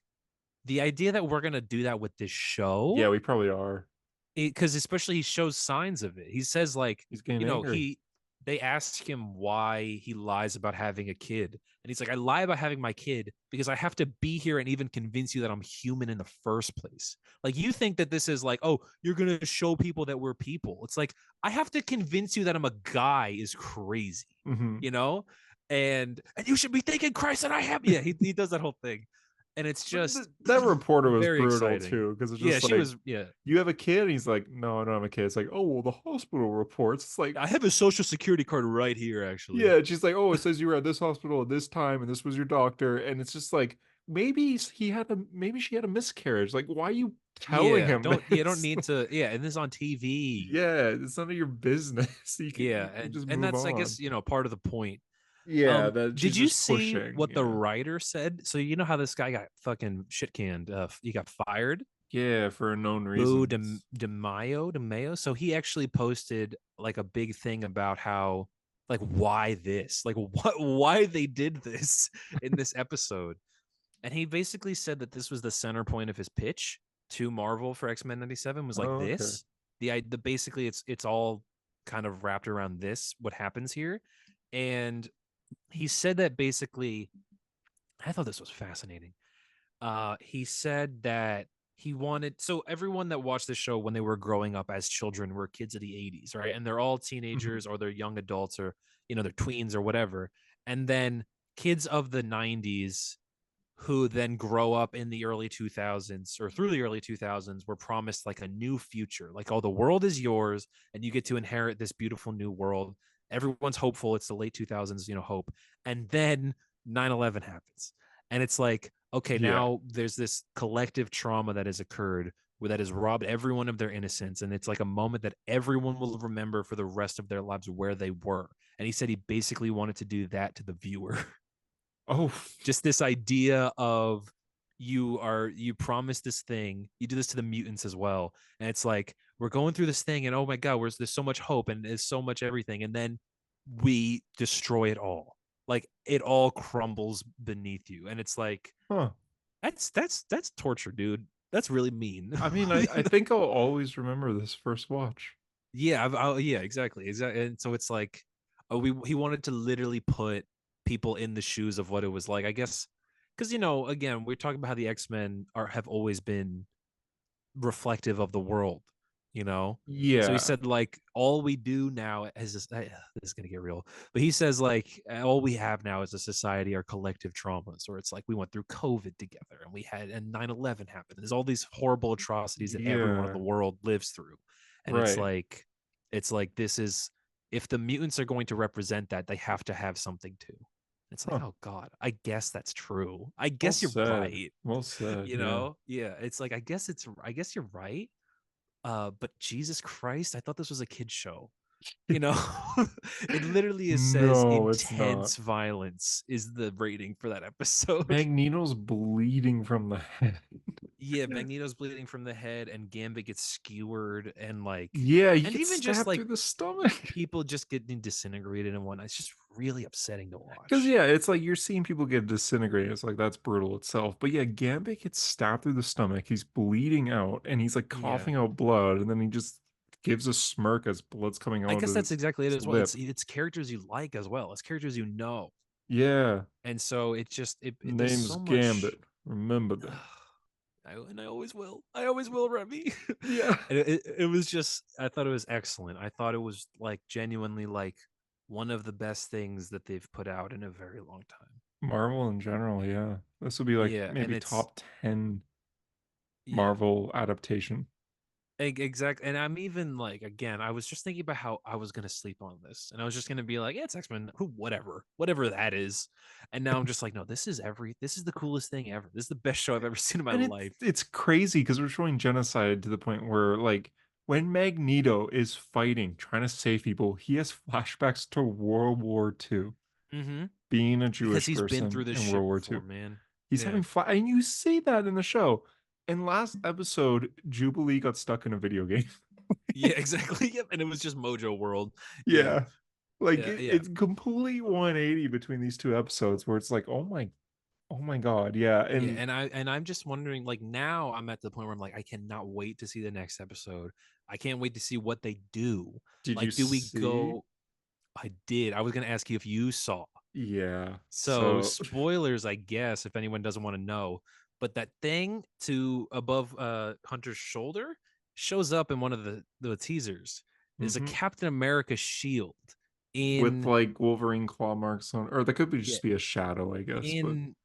the idea that we're gonna do that with this show, Yeah, we probably are. because especially he shows signs of it. He says like, He's getting angry. they ask him why he lies about having a kid, and he's like, I lie about having my kid because I have to be here and even convince you that I'm human in the first place. Like you think that this is like, oh, you're gonna show people that we're people. It's like I have to convince you that I'm a guy is crazy, Mhm. you know? And you should be thanking Christ that I have. Yeah, he does that whole thing, and it's But just that reporter was very brutal exciting. too, because it's Yeah, just she like, was. Yeah, you have a kid? And he's like, no, I don't have a kid. It's like, oh, well, the hospital reports. It's like, I have a social security card right here, actually. yeah. And she's like, oh, it says you were at this hospital at this time, and this was your doctor. And it's just like, maybe she had a miscarriage. Like, why are you telling him You don't this? need to. Yeah, and this is on TV. Yeah, it's none of your business. Yeah, You can just and move that's I on. guess part of the point. Yeah, that Did she's you just see pushing. what the Yeah. writer said? So you know how this guy got fucking shit canned. He got fired. Yeah, for unknown Boo reasons. De Mayo. So he actually posted like a big thing about how like why this, like what why they did this in this episode. And he basically said that this was the center point of his pitch to Marvel for X-Men 97 was like Oh, okay. this. The basically it's all kind of wrapped around this, what happens here. And he said that basically, I thought this was fascinating. He said that he wanted, so everyone that watched the show when they were growing up as children were kids of the 80s, right? And they're all Mhm. teenagers or they're young adults or they're tweens or whatever. And then kids of the 90s who then grow up in the early 2000s or through the early 2000s were promised like a new future, like, oh, the world is yours and you get to inherit this beautiful new world. Everyone's hopeful. It's the late 2000s, hope. And then 9/11 happens, and it's like, okay, Yeah. now there's this collective trauma that has occurred where that has robbed everyone of their innocence, and it's like a moment that everyone will remember for the rest of their lives where they were. And he said he basically wanted to do that to the viewer. Oh, Just this idea of you promise this thing, you do this to the mutants as well, and it's like we're going through this thing, and oh my god, there's so much hope and there's so much everything, and then we destroy it all. Like it all crumbles beneath you, and it's like huh. that's torture, dude. That's really mean. I mean, I think I'll always remember this first watch. Yeah, yeah, exactly. And so it's like, he wanted to literally put people in the shoes of what it was like. I guess because again, we're talking about how the X-Men have always been reflective of the world, you know. So he Yeah. said like all we do now is this is gonna get real, but he says like all we have now as a society are collective traumas, or it's like we went through COVID together and we had and 9/11 happened. There's all these horrible atrocities that everyone in Yeah. the world lives through, and Right. it's like this is if the mutants are going to represent that, they have to have something to. It's like, Huh. oh God, I guess that's true. I Well guess you're said. right. Well said. Yeah. Yeah, it's like I guess you're right. But Jesus Christ, I thought this was a kid's show. You know, it literally says No, it's not. intense violence is the rating for that episode. Magneto's bleeding from the head. Yeah, Magneto's bleeding from the head, and Gambit gets skewered, Yeah, he and gets even just stabbed like through the stomach. people just getting disintegrated and whatnot. It's just really upsetting to Because watch. yeah, it's like you're seeing people get disintegrated. It's like that's brutal itself. But yeah, Gambit gets stabbed through the stomach. He's bleeding out, and he's like Yeah, coughing out blood, and then he just gives a smirk as blood's coming I out guess of that's exactly it his as well. lip. It's characters you like as well. It's characters you know, Yeah, and so it just there's name's so much. Gambit. Remember that. I always will. I always will, Remy. Yeah. And it was just, I thought it was excellent. I thought it was like genuinely like one of the best things that they've put out in a very long time. Marvel in general, yeah. This would be like Yeah, and maybe it's top 10 yeah, Marvel adaptation. exactly. And I'm even like, again, I was just thinking about how I was gonna sleep on this, and I was just gonna be like, yeah, it's X-Men, whatever that is. And now I'm just like, no, this is the coolest thing ever. This is the best show I've ever seen in my And life. it's crazy because we're showing genocide to the point where like when Magneto is fighting, trying to save people, he has flashbacks to World War II, Mm-hmm. being a Because Jewish he's been through person this in World shit War before, II. man. He's Yeah. having and you see that in the show. In last episode, Jubilee got stuck in a video game. Yeah, exactly. Yep. And it was just Mojo World. Yeah. Yeah. Like Yeah. it's complete 180 between these two episodes where it's like, oh my God. Yeah. Yeah. And And I'm just wondering, like now I'm at the point where I'm like, I cannot wait to see the next episode. I can't wait to see what they do. did you Like, do we see? go? I did. I was gonna ask you if you saw. Yeah. So So spoilers, I guess, if anyone doesn't want to know. But that thing to above Hunter's shoulder shows up in one of the teasers. There's a mhm. Captain America shield With in like Wolverine claw marks on, or that could be yeah, just be a shadow, I guess. But in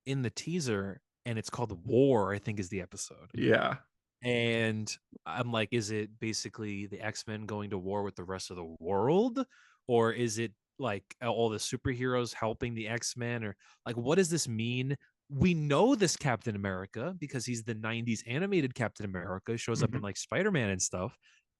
in the teaser, and it's called War, I think is the episode. yeah, And I'm like, is it basically the X-Men going to war with the rest of the world, or is it like all the superheroes helping the X-Men, or like what does this mean? We know this Captain America because he's the 90s animated Captain America, shows up in mhm. like Spider-Man and stuff.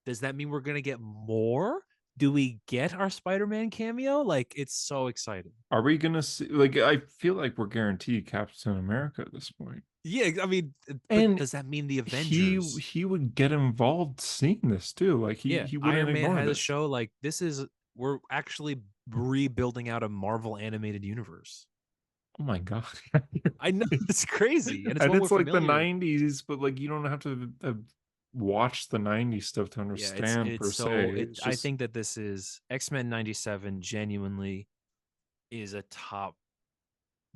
Does that mean we're going to get more? Do we get our Spider-Man cameo? Like, it's so exciting. Are we gonna see? Like, I feel like we're guaranteed Captain America at this point, Yeah, I mean, but and does that mean the he Avengers? he would get involved seeing this too. Like Yeah, he wouldn't Iron Man ignore has a this. show like this is we're actually rebuilding out a Marvel animated universe. Oh my God. I know it's crazy, and it's And what we're it's like the familiar with. 90s, but like you don't have to watch the 90s stuff to Yeah, understand per it's se. so it. It's I just think that this is X-Men '97. Genuinely, is a top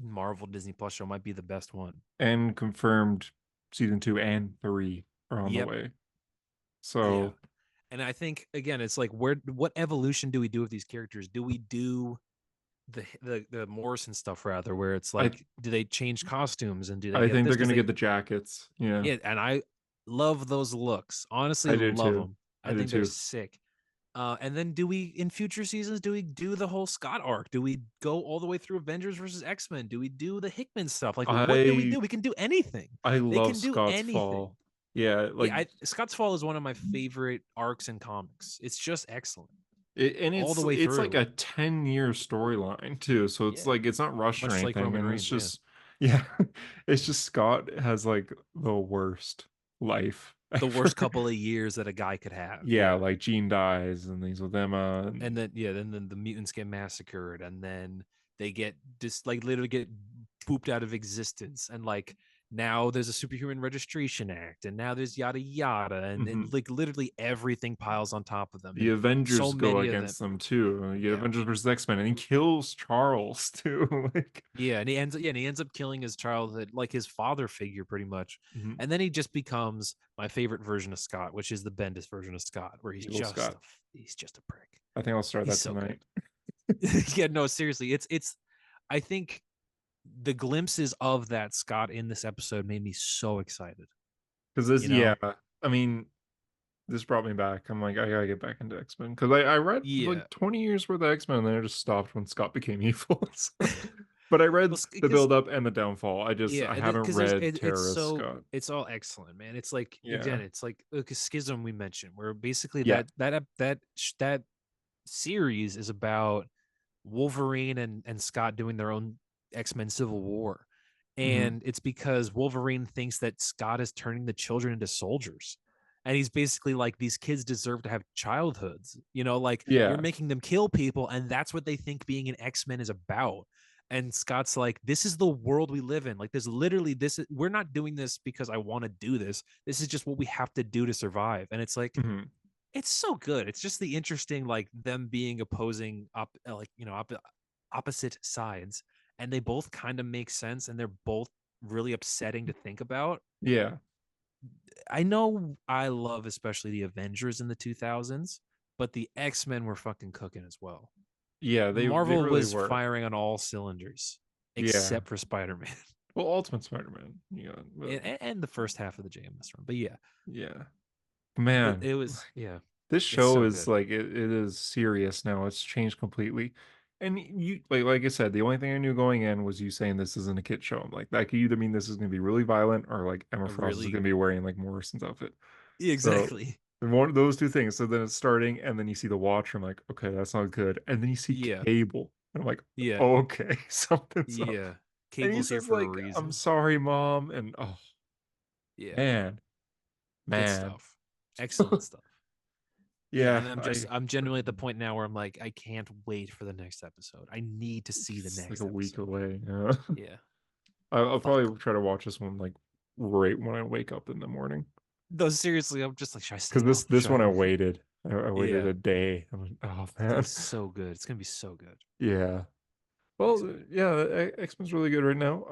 Marvel Disney Plus show. Might be the best one. and confirmed season 2 and 3 are on the Yep. way. Yeah, So and I think again, it's like what evolution do we do with these characters? Do we do the Morrison stuff rather, where it's I like, do they change costumes and do they I get think this? they're Because gonna they get the jackets. Yeah, yeah, and I love those looks. Honestly, I do love too. them. I I do think they're too. sick. And then do we in future seasons do we do the whole Scott arc? Do we go all the way through Avengers versus X-Men? Do we do the Hickman stuff? Like what do we I do? We can do anything. I They love can do Scott's anything. Fall. Yeah, like Yeah, Scott's Fall is one of my favorite arcs in comics. It's just excellent and all the way it's like through. a 10-year storyline too. So it's Yeah, like it's not rushed or much like anything. Roman And it's Reigns. Yeah, just yeah, it's just Scott has like the worst life the worst ever. couple of years that a guy could have. Yeah, Yeah, like Jean dies and he's with Emma and then then the mutants get massacred, and then they get just like literally get pooped out of existence, and like now there's a Superhuman Registration Act, and now there's yada yada, and Mhm. like literally everything piles on top of them. The And Avengers so go many of them. against them too. You get Yeah. Avengers versus X-Men, and he kills Charles too. Like, Yeah, and he ends up killing his childhood, like his father figure, pretty much. mhm. And then he just becomes my favorite version of Scott, which is the Bendis version of Scott, where he's Evil just Scott. he's just a prick. I think I'll start He's that so tonight. good. Yeah, no, seriously, it's. I think the glimpses of that Scott in this episode made me so excited. Because this, You know? yeah, I mean, this brought me back. I'm like, I gotta get back into X-Men because I read Yeah. like 20 years worth of X-Men, and then I just stopped when Scott became evil. So- but I read Well, the because build up and the downfall. yeah, I haven't because read it's Terrorist so Scott. it's all excellent, man. It's like Yeah, again, it's like a schism we mentioned, where basically yeah, that series is about Wolverine and Scott doing their own X-Men Civil War. mhm, And it's because Wolverine thinks that Scott is turning the children into soldiers. And he's basically like, these kids deserve to have childhoods. Like you're yeah, making them kill people, and that's what they think being an X-Men is about. And Scott's like, this is the world we live in. Like, there's literally we're not doing this because I want to do this. This is just what we have to do to survive. And it's like, mhm. it's so good. It's just the interesting, like them being opposing opposite sides, and they both kind of make sense, and they're both really upsetting to think about. Yeah, I know I love especially the Avengers in the 2000s, but the X-Men were fucking cooking as well. yeah. They Marvel really was were. firing on all cylinders Yeah. except for Spider-Man Well, Ultimate Spider-Man. Yeah, but and the first half of the JMS run. But yeah, yeah, but man. it was yeah, This it's show so is good. like it is serious now. It's changed completely. And you like I said, the only thing I knew going in was you saying this isn't a kid show. I'm like, that could either mean this is gonna be really violent or like Emma I Frost is really gonna be wearing like Morrison's outfit. So exactly. one of those two things. So then it's starting, and then you see the Watcher. I'm like, okay, that's not good. And then you see Yeah. Cable, and I'm like, Yeah. oh, okay, something's up. Yeah. And he Cable's here says for a like, I'm reason. sorry, mom, and oh Yeah. man, Good man. stuff. Excellent stuff. Yeah, Yeah, and I'm genuinely at the point now where I'm like, I can't wait for the next episode. I need to see the it's like next a week episode. away. Yeah. Yeah. I'll Fuck. probably try to watch this one like right when I wake up in the morning. No, seriously, I'm just like, should I stay Because up? this Should one I I? waited. I waited Yeah. a day. I'm like, oh man. It's so good. It's gonna be so good. Yeah. I'm Well, excited. yeah, X-Men's really good right now.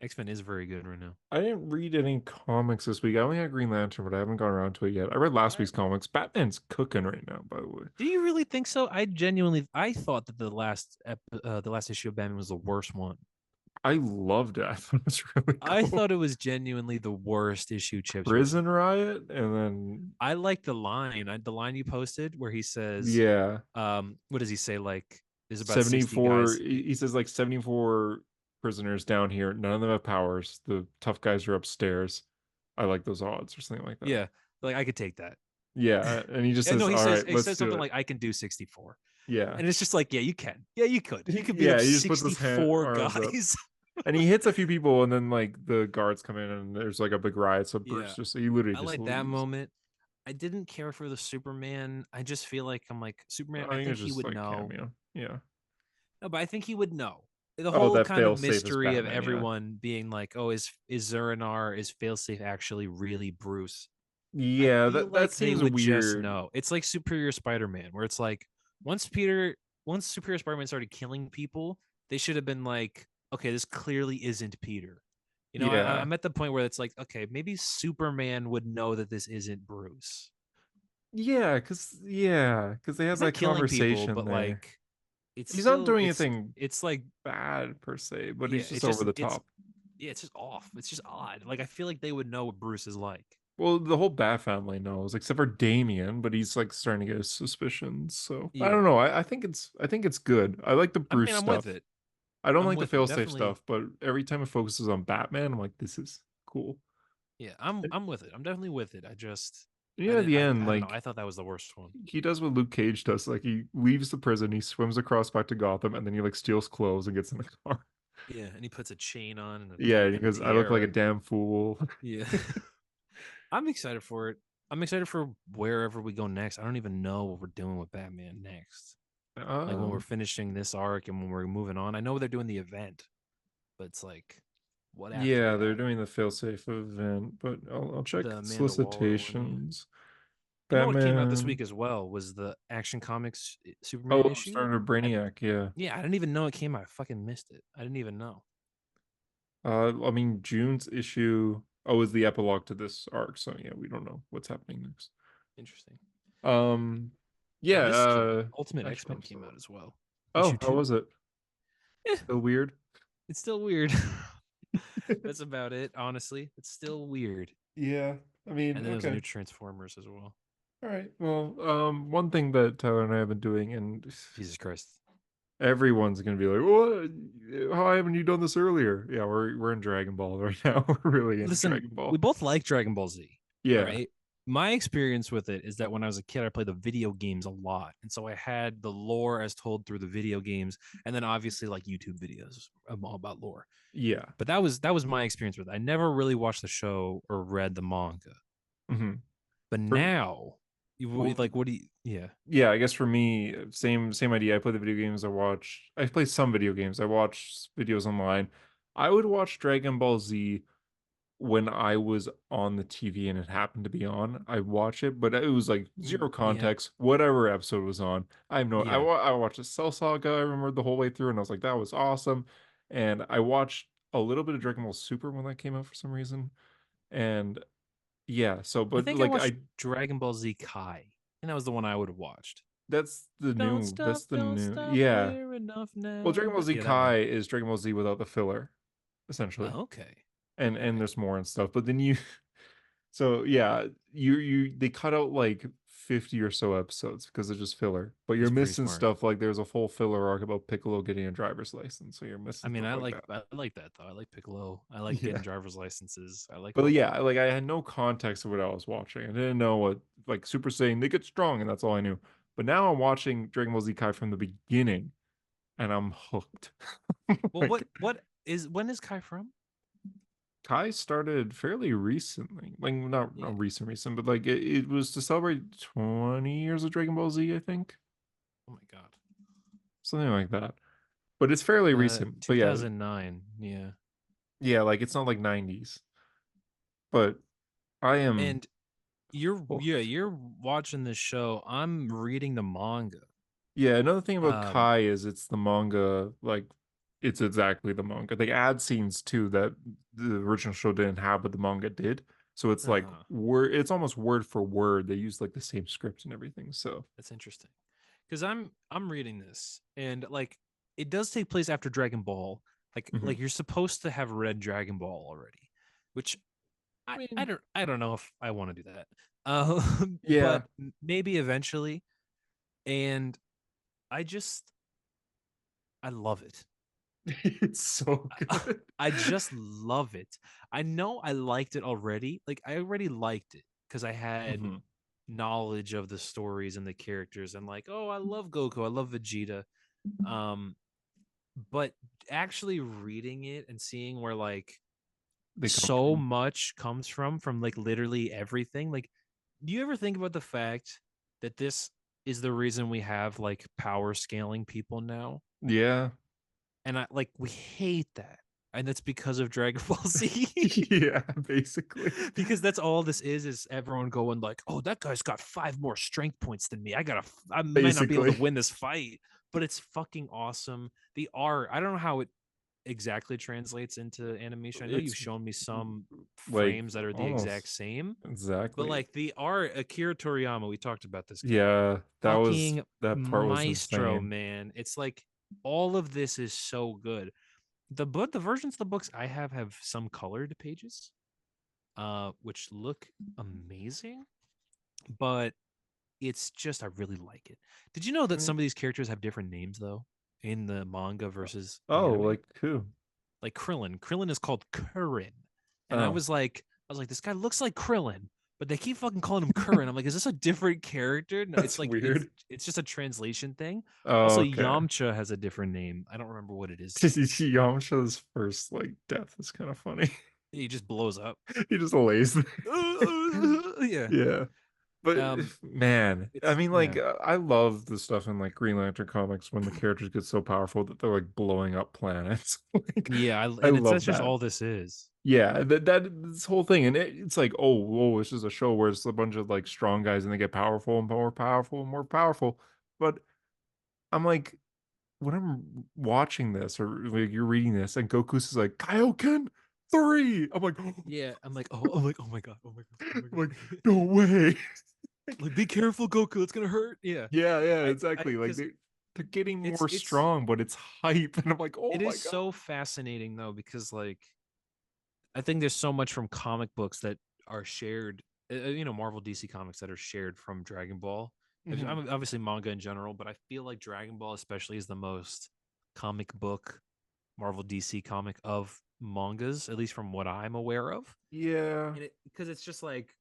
X-Men is very good right now. I didn't read any comics this week. I only had Green Lantern, but I haven't gone around to it yet. I read last week's comics. Batman's cooking right now, by the way. Do you really think so? I thought that the last issue of Batman was the worst one. I loved it. I thought it was really I cool. thought it was genuinely the worst issue Chips wrote. Prison Riot, and then I like the line you posted where he says, yeah, what does he say? Like, there's about 60 74. guys. He says like 74 prisoners down here. None of them have powers. The tough guys are upstairs. I like those odds or something like that. Yeah, like I could take that. Yeah, and he just Yeah, says, no, "All right, he let's says do something it." like, I can do 64. Yeah, And it's just like, yeah, you can. Yeah, you could. You could beat yeah. up He just puts his 64 arms up, guys. and he hits a few people, and then like the guards come in, and there's like a big riot. So Yeah. Bruce just he literally I just like that leaves. moment. I didn't care for the Superman. I just feel like I'm like Superman. I I think think it's he just would like know. cameo. Yeah. No, but I think he would know. The Oh, whole that kind of fail safe is mystery of Batman. Yeah. everyone being like, oh, is Zuranar, is Failsafe actually really Bruce? I Yeah, feel that like they seems would just weird. know. It's like Superior Spider-Man, where it's like once Superior Spider-Man started killing people, they should have been like, okay, this clearly isn't Peter. Yeah. I'm at the point where it's like, okay, maybe Superman would know that this isn't Bruce. Yeah, because they have He's that not killing people, conversation but there. like, it's He's not still doing anything it's like bad per se, but yeah, he's just over the top. it's just off. It's just odd. Like I feel like they would know what Bruce is like. Well, the whole Bat family knows, except for Damien, but he's like starting to get his suspicions. So I Yeah. don't know. I think it's good. I like the I Bruce mean, I'm stuff. with it. I don't I'm like the with it. failsafe Definitely. stuff, but every time it focuses on Batman, I'm like, this is cool. Yeah, I'm with it. I'm definitely with it. I just Yeah, at the end, I don't know. I like thought that was the worst one. he does what Luke Cage does. Like he leaves the prison, he swims across back to Gotham, and then he like steals clothes and gets in the car. Yeah, and he puts a chain on and Yeah, and he and a goes, I look like a tiara. damn fool. Yeah. I'm excited for it. I'm excited for wherever we go next. I don't even know what we're doing with Batman next. Like when we're finishing this arc and when we're moving on. I know they're doing the event, but it's like What after Yeah, they're that? doing the failsafe event, but I'll check The Amanda Waller one. Yeah. solicitations. You know what came out this Batman. week as well was the Action Comics Superman Oh, issue. started Brainiac. Yeah. Yeah, I didn't even know it came out. I fucking missed it. I didn't even know. I mean, June's issue. Oh, is the epilogue to this arc. So yeah, we don't know what's happening next. Interesting. Um, yeah. This came out. Ultimate Action X-Men Comics came are- out as well. Oh, Issue how 2. was it? Eh, Still weird. it's still weird. That's about it, honestly. It's still weird. Yeah. I mean, And then there's a okay. new Transformers as well. All right. Well, one thing that Tyler and I have been doing, and Jesus Christ. everyone's gonna be like, "What? How haven't you done this earlier?" Yeah, we're in Dragon Ball right now. We're really into Listen, Dragon Ball. we both like Dragon Ball Z. Yeah. Right? My experience with it is that when I was a kid, I played the video games a lot. And so I had the lore as told through the video games, and then obviously like YouTube videos all about lore. Yeah. But that was my experience with it. I never really watched the show or read the manga. Mm-hmm. But now, Well, like, what do you? Yeah, yeah, I guess for me, same idea. I play the video games. I play some video games. I watch videos online. I would watch Dragon Ball Z when I was on the TV and it happened to be on. I watch it, but it was like zero yeah, context. Whatever episode was on, I have no. yeah. I watched the Cell Saga. I remember the whole way through, and I was like, that was awesome. And I watched a little bit of Dragon Ball Super when that came out for some reason. And yeah, so I but think I like watched Dragon Ball Z Kai, and that was the one I would have watched. that's the Don't new, stop, yeah. we're enough Well, now. Dragon Ball Z Yeah, that one. Kai is Dragon Ball Z without the filler, essentially. Oh, okay. And All right. there's more and stuff. But then you so yeah, they cut out like 50 or so episodes because it's just filler. But you're That's pretty missing smart. stuff like there's a full filler arc about Piccolo getting a driver's license. So you're I missing mean, stuff like that. I like that though. I like Piccolo. I like Yeah. getting driver's licenses. I like. But all yeah, that. like I had no context of what I was watching. I didn't know what like Super Saiyan they get strong and that's all I knew. But now I'm watching Dragon Ball Z Kai from the beginning and I'm hooked. Well, Like, when is Kai from? Kai started fairly recently, like not Yeah. recent, but like it was to celebrate 20 years of Dragon Ball Z, I think, Oh my god. something like that. But it's fairly recent. But yeah, 2009. Yeah. yeah, like it's not like 90s. But I am And hooked. you're watching this show. I'm reading the manga. Yeah, another thing about Um, Kai is it's the manga, like it's exactly the manga. They add scenes too that the original show didn't have, but the manga did. So it's like uh-huh. it's almost word for word. They use like the same script and everything. So That's interesting. Because I'm reading this and like it does take place after Dragon Ball. Mhm. Like you're supposed to have read Dragon Ball already, which I mean, I don't know if I want to do that. yeah, But maybe eventually. And I just I love it. it's so good. I just love it. I know I liked it already. Like I already liked it because I had Mhm. knowledge of the stories and the characters and like, oh, I love Goku, I love Vegeta. Um, but actually reading it and seeing where like They come so from. much comes from like literally everything. Like, do you ever think about the fact that this is the reason we have like power scaling people now? Yeah. And I like we hate that. And that's because of Dragon Ball Z. Yeah, basically. Because that's all this is everyone going like, oh, that guy's got 5 more strength points than me. I might not be able to Basically. win this fight, but it's fucking awesome. The art, I don't know how it exactly translates into animation. I know you've It's shown me some like frames that are the exact almost same, but exactly. like the art, Akira Toriyama, we talked about this guy. Yeah, Fucking that part was maestro, insane. man. It's like all of this is so good. The versions of the books I have some colored pages, which look amazing, but it's just I really like it. Did you know that some of these characters have different names though in the manga versus the Oh, anime? like who? Like Krillin. Krillin is called Curran, and Oh, I was like, this guy looks like Krillin, but they keep fucking calling him Curran. I'm like, is this a different character? No, that's weird. it's just a translation thing. Oh, Also, okay. Yamcha has a different name. I don't remember what it is. Yamcha's first like death is kind of funny. He just blows up. He just lays there. Yeah. Yeah. But man, I mean, like, yeah. I love the stuff in like Green Lantern comics when the characters get so powerful that they're like blowing up planets. Like, Yeah, I and that's love just that. all this is. Yeah, that this whole thing, and it's like, oh, this is a show where it's a bunch of like strong guys and they get powerful and more powerful and more powerful. But I'm like, when I'm watching this or like you're reading this, and Goku's is like Kaioken 3. I'm like, Yeah, I'm like, oh my god, oh my god, oh my I'm like, god. no way. Like, be careful, Goku, it's gonna hurt. Yeah. Yeah, I exactly. Like because they're getting it's more strong, but it's hype, and I'm like, oh it my is god. so fascinating though, because like I think there's so much from comic books that are shared, Marvel DC comics that are shared from Dragon Ball. Mhm. I'm obviously manga in general, but I feel like Dragon Ball especially is the most comic book Marvel DC comic of mangas, at least from what I'm aware of. Yeah. And because it's just like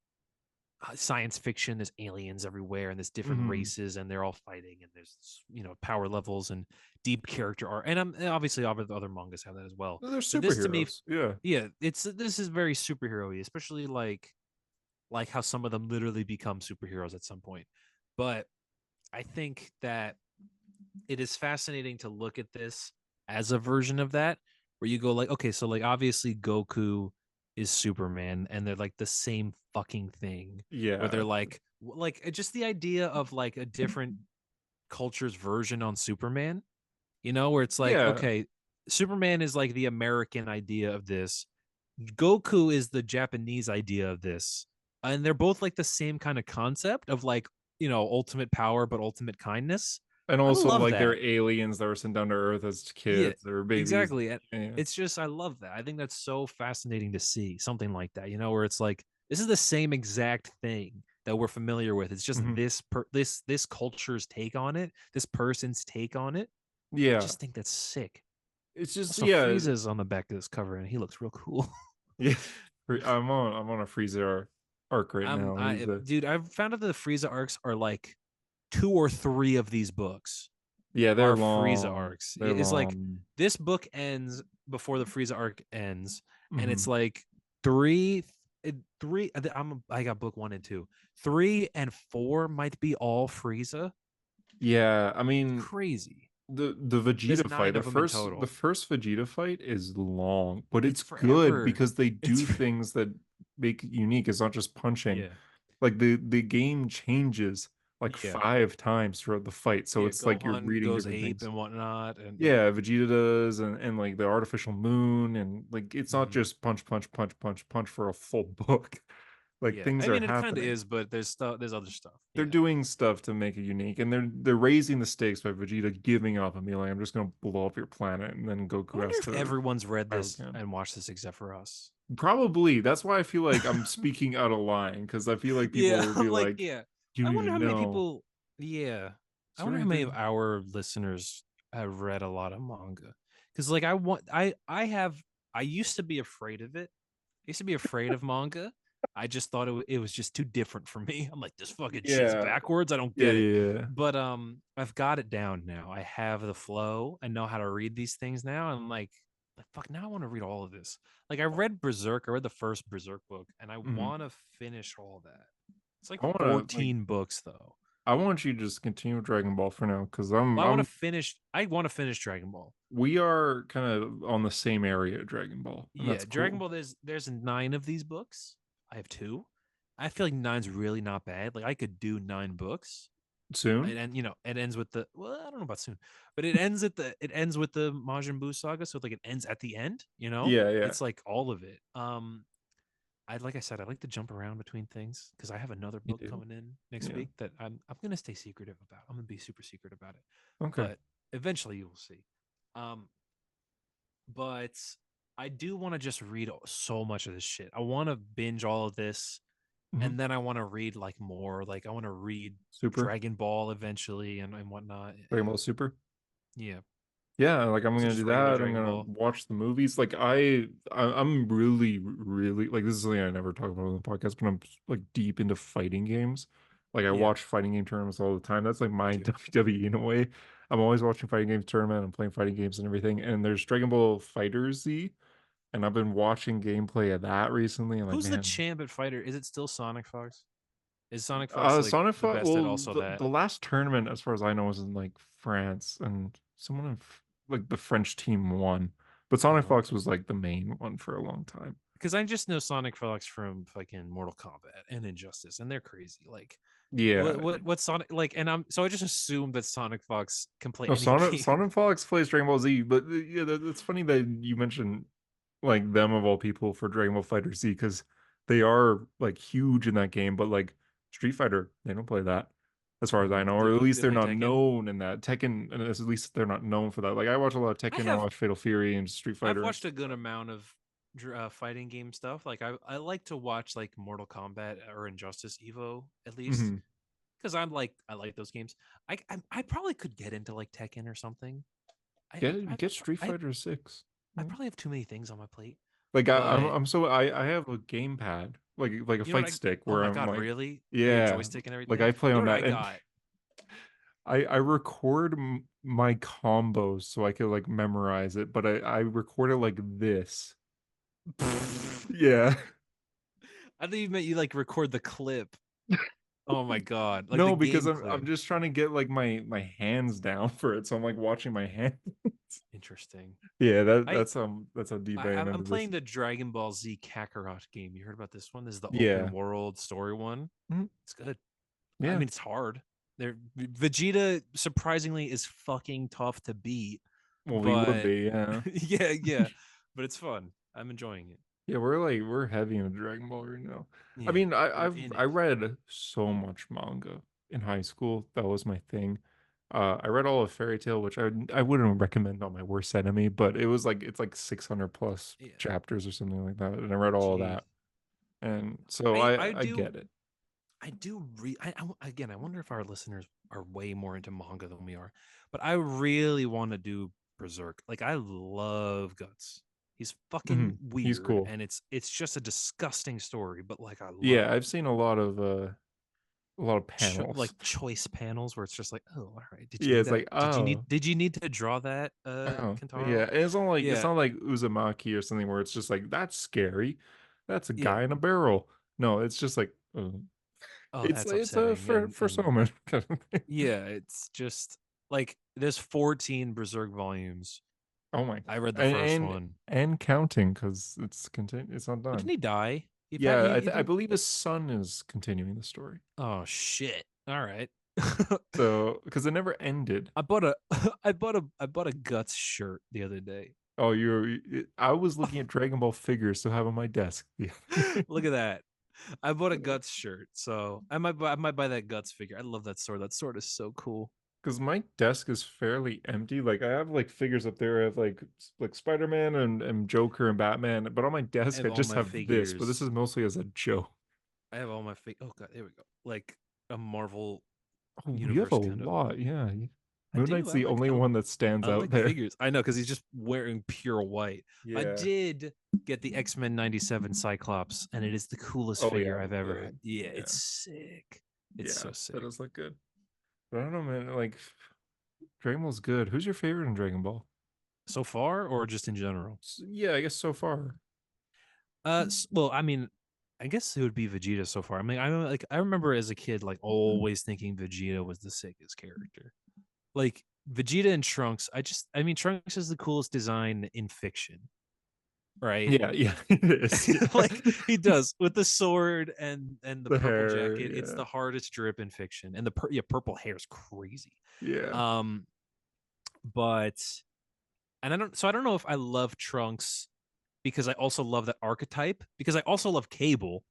science fiction, there's aliens everywhere and there's different Mhm. races and they're all fighting and there's power levels and deep character art. And obviously other mangas have that as well. They're But this to me, superheroes. Yeah. yeah, this is very superhero-y, especially like how some of them literally become superheroes at some point. But I think that it is fascinating to look at this as a version of that, where you go like, okay, so like obviously Goku is Superman, and they're like the same fucking thing. Where Yeah. they're like just the idea of like a different culture's version on Superman, where it's like, Yeah. okay, Superman is like the American idea of this. Goku is the Japanese idea of this. And they're both like the same kind of concept of like, ultimate power, but ultimate kindness. And I also love like they're that. aliens that were sent down to Earth as Yeah, kids or babies. exactly. And Yeah. it's just, I love that. I think that's so fascinating to see something like that, where it's like, this is the same exact thing that we're familiar with. It's just Mhm. this culture's take on it, this person's take on it. I Yeah. just think that's sick. It's just Also, yeah. Frieza's on the back of this cover, and he looks real cool. Yeah. I'm on a Freezer arc right now. He's a Dude, I've found out that the Frieza arcs are like 2 or 3 of these books yeah, they're are Frieza long. arcs. They're It's like long. this book ends before the Frieza arc ends, and it's Mhm. like three. I got book 1 and 2, 3 and 4 might be all Frieza. Yeah, I mean Crazy. the There's Vegeta 9 fight, of them in the total. first Vegeta fight is long, but It's it's good forever. because they It's do things that make it unique. It's not just punching. yeah, Like the game changes like yeah, 5 times throughout the fight, so yeah. it's like you're Gohan reading goes different ape things. and whatnot, and yeah. Yeah, Vegeta does, and like the artificial moon, and like it's not Mhm. just punch, punch, punch, punch, punch for a full book. Like Yeah, things I are mean, it kind of happening. is, but there's stuff. There's other stuff. They're Yeah. doing stuff to make it unique, and they're raising the stakes by Vegeta giving up and being like, "I'm just gonna blow up your planet," and then I Goku wonder has if to everyone's read battle this again. and watched this except for us. Probably. That's why I feel like I'm speaking out of line because I feel like people Yeah, will be I'm like, like, yeah. "You I don't wonder how even many know." people. Yeah, I It's wonder how right many of there. our listeners have read a lot of manga. Because like I used to be afraid of it. I used to be afraid of manga. I just thought it was just too different for me. I'm like, this fucking shit's Yeah, backwards. I don't yeah, get it. yeah. But I've got it down now. I have the flow. I know how to read these things now. I'm like fuck. Now I want to read all of this. Like I read Berserk. I read the first Berserk book, and I Mhm. want to finish all that. It's like I want to like 14 books though. I want you to just continue with Dragon Ball for now because Well, I'm I want to finish Dragon Ball. we are kind of on the same area of Dragon Ball, and Yeah, that's Dragon cool. Ball. There's 9 of these books. I have 2. I feel like nine's really not bad. Like I could do 9 books. Soon? And it ends with the well, I don't know about soon, but it ends with the Majin Buu saga. So like it ends at the end. Yeah, yeah. It's like all of it. I like I said, I like to jump around between things because I have another You book do. coming in next Yeah. week that I'm gonna stay secretive about. I'm gonna be super secret about it, Okay. but eventually you will see. Um, but I do want to just read so much of this shit. I want to binge all of this, Mhm. and then I want to read like more. Like I want to read Super. Dragon Ball eventually and whatnot. Dragon Ball Super. Yeah. Yeah, like I'm Also, gonna just do regular that. I'm Dragon gonna Ball. watch the movies. Like I'm really, really like this is something I never talk about on the podcast, but I'm like deep into fighting games. Like I Yeah, watch fighting game tournaments all the time. That's like me my too. WWE in a way. I'm always watching fighting games tournament. I'm playing fighting games and everything. And there's Dragon Ball Fighters Z, and I've been watching gameplay of that recently. I'm like, Who's the man, champ at Fighter? Is it still Sonic Fox? Is Sonic Fox like Sonic the Fox. best at Well, also that? the last tournament, as far as I know, was in like France, and someone in like the French team won. But Sonic Oh, Fox was like the main one for a long time. because I just know Sonic Fox from fucking Mortal Kombat and Injustice, and they're crazy. Like, Yeah. what Sonic like? And I just assume that Sonic Fox can play No, any game. Sonic Fox plays Dragon Ball Z, but yeah, it's funny that you mentioned like them of all people for Dragon Ball Fighter Z because they are like huge in that game, but like Street Fighter, they don't play that as far as I know, or at least They they're play not Tekken. known in that. Tekken, and at least they're not known for that. Like I watch a lot of Tekken, I watch Fatal Fury and Street I've Fighter. watched a good amount of fighting game stuff. Like I like to watch like Mortal Kombat or Injustice Evo at least Mhm. because I like those games. I probably could get into like Tekken or something. Get Street Fighter 6. I probably have too many things on my plate. Like But I have a gamepad, like a you know what? fight stick Oh where my I'm god, like, really? Like a yeah, joystick and like everything. I play You know on what I that, and got? I record my combos so I could like memorize it, but I record it like this. Yeah. I thought you meant you like record the clip. Oh my god, like the No, because game I'm clip. just trying to get like my hands down for it, so I'm like watching my hands. Interesting. Yeah, I that's how deep I am I'm into this. playing the Dragon Ball Z Kakarot game. You heard about this one? This is the Yeah. open world story one. Mhm. It's good. I Yeah. mean, it's hard. Vegeta surprisingly is fucking tough to beat, Well, he would but be, yeah. yeah, but it's fun. I'm enjoying it. Yeah, we're heavy into Dragon Ball right now. I Yeah, mean, we're in I it. read so much manga in high school. That was my thing. I read all of Fairy Tail, which I wouldn't recommend on my worst enemy, but it was like it's like 600 plus Yeah. chapters or something like that, and I read all of Jeez. that, and so I I do get it. I do again, I wonder if our listeners are way more into manga than we are. But I really want to do Berserk. Like I love Guts. He's fucking He's weird cool. and it's just a disgusting story, but like I love Yeah, I've seen a lot of like panels. choice panels where it's just like, oh, all right. Did you Yeah, need it's that? like, oh, Did you need to draw that, oh, Kentaro? yeah. And it's Yeah. not like Uzumaki or something where it's just like that's scary. That's a Yeah. guy in a barrel. No, it's just like Oh, that's it's a upsetting. for And Soman kind of thing. yeah, it's just like there's 14 Berserk volumes. Oh my, I read the first and one. and counting because it's not But didn't done. he die? Yeah, He I didn't. believe his son is continuing the story. Oh shit! All right. So because it never ended. I bought a I bought a Guts shirt the other day. Oh, I was looking at Dragon Ball figures to have on my desk. Look at that. I bought a Guts shirt, so I might buy that Guts figure. I love that sword. That sword is so cool. Because my desk is fairly empty. Like I have like figures up there. I have like Spider-Man and Joker and Batman, but on my I desk have I all just my have this. But figures. this is mostly as a joke. I have all my Oh god, there we go. Like a Marvel Oh, you have a universe kind of. lot, yeah. I Moon do. Knight's the only one that stands I out like there. figures. I know because he's just wearing pure white. I Yeah. did get the X-Men 97 Cyclops, and it is the coolest Oh figure yeah, I've ever had. Yeah, yeah, it's sick. It's yeah. so sick. That does look good. But I don't know, man. Like Dragon Ball's good. Who's your favorite in Dragon Ball? So far, or just in general? Yeah, I guess so far. Well, I mean, I guess it would be Vegeta so far. I mean, I remember as a kid, like always thinking Vegeta was the sickest character. Like Vegeta and Trunks, I mean, Trunks is the coolest design in fiction, right? Yeah, yeah, it is. Yeah. Like he does with the sword and the The purple hair, jacket. It's yeah. the hardest drip in fiction, and the purple hair is crazy. Yeah. But and I don't know if I love Trunks because I also love that archetype because I also love Cable.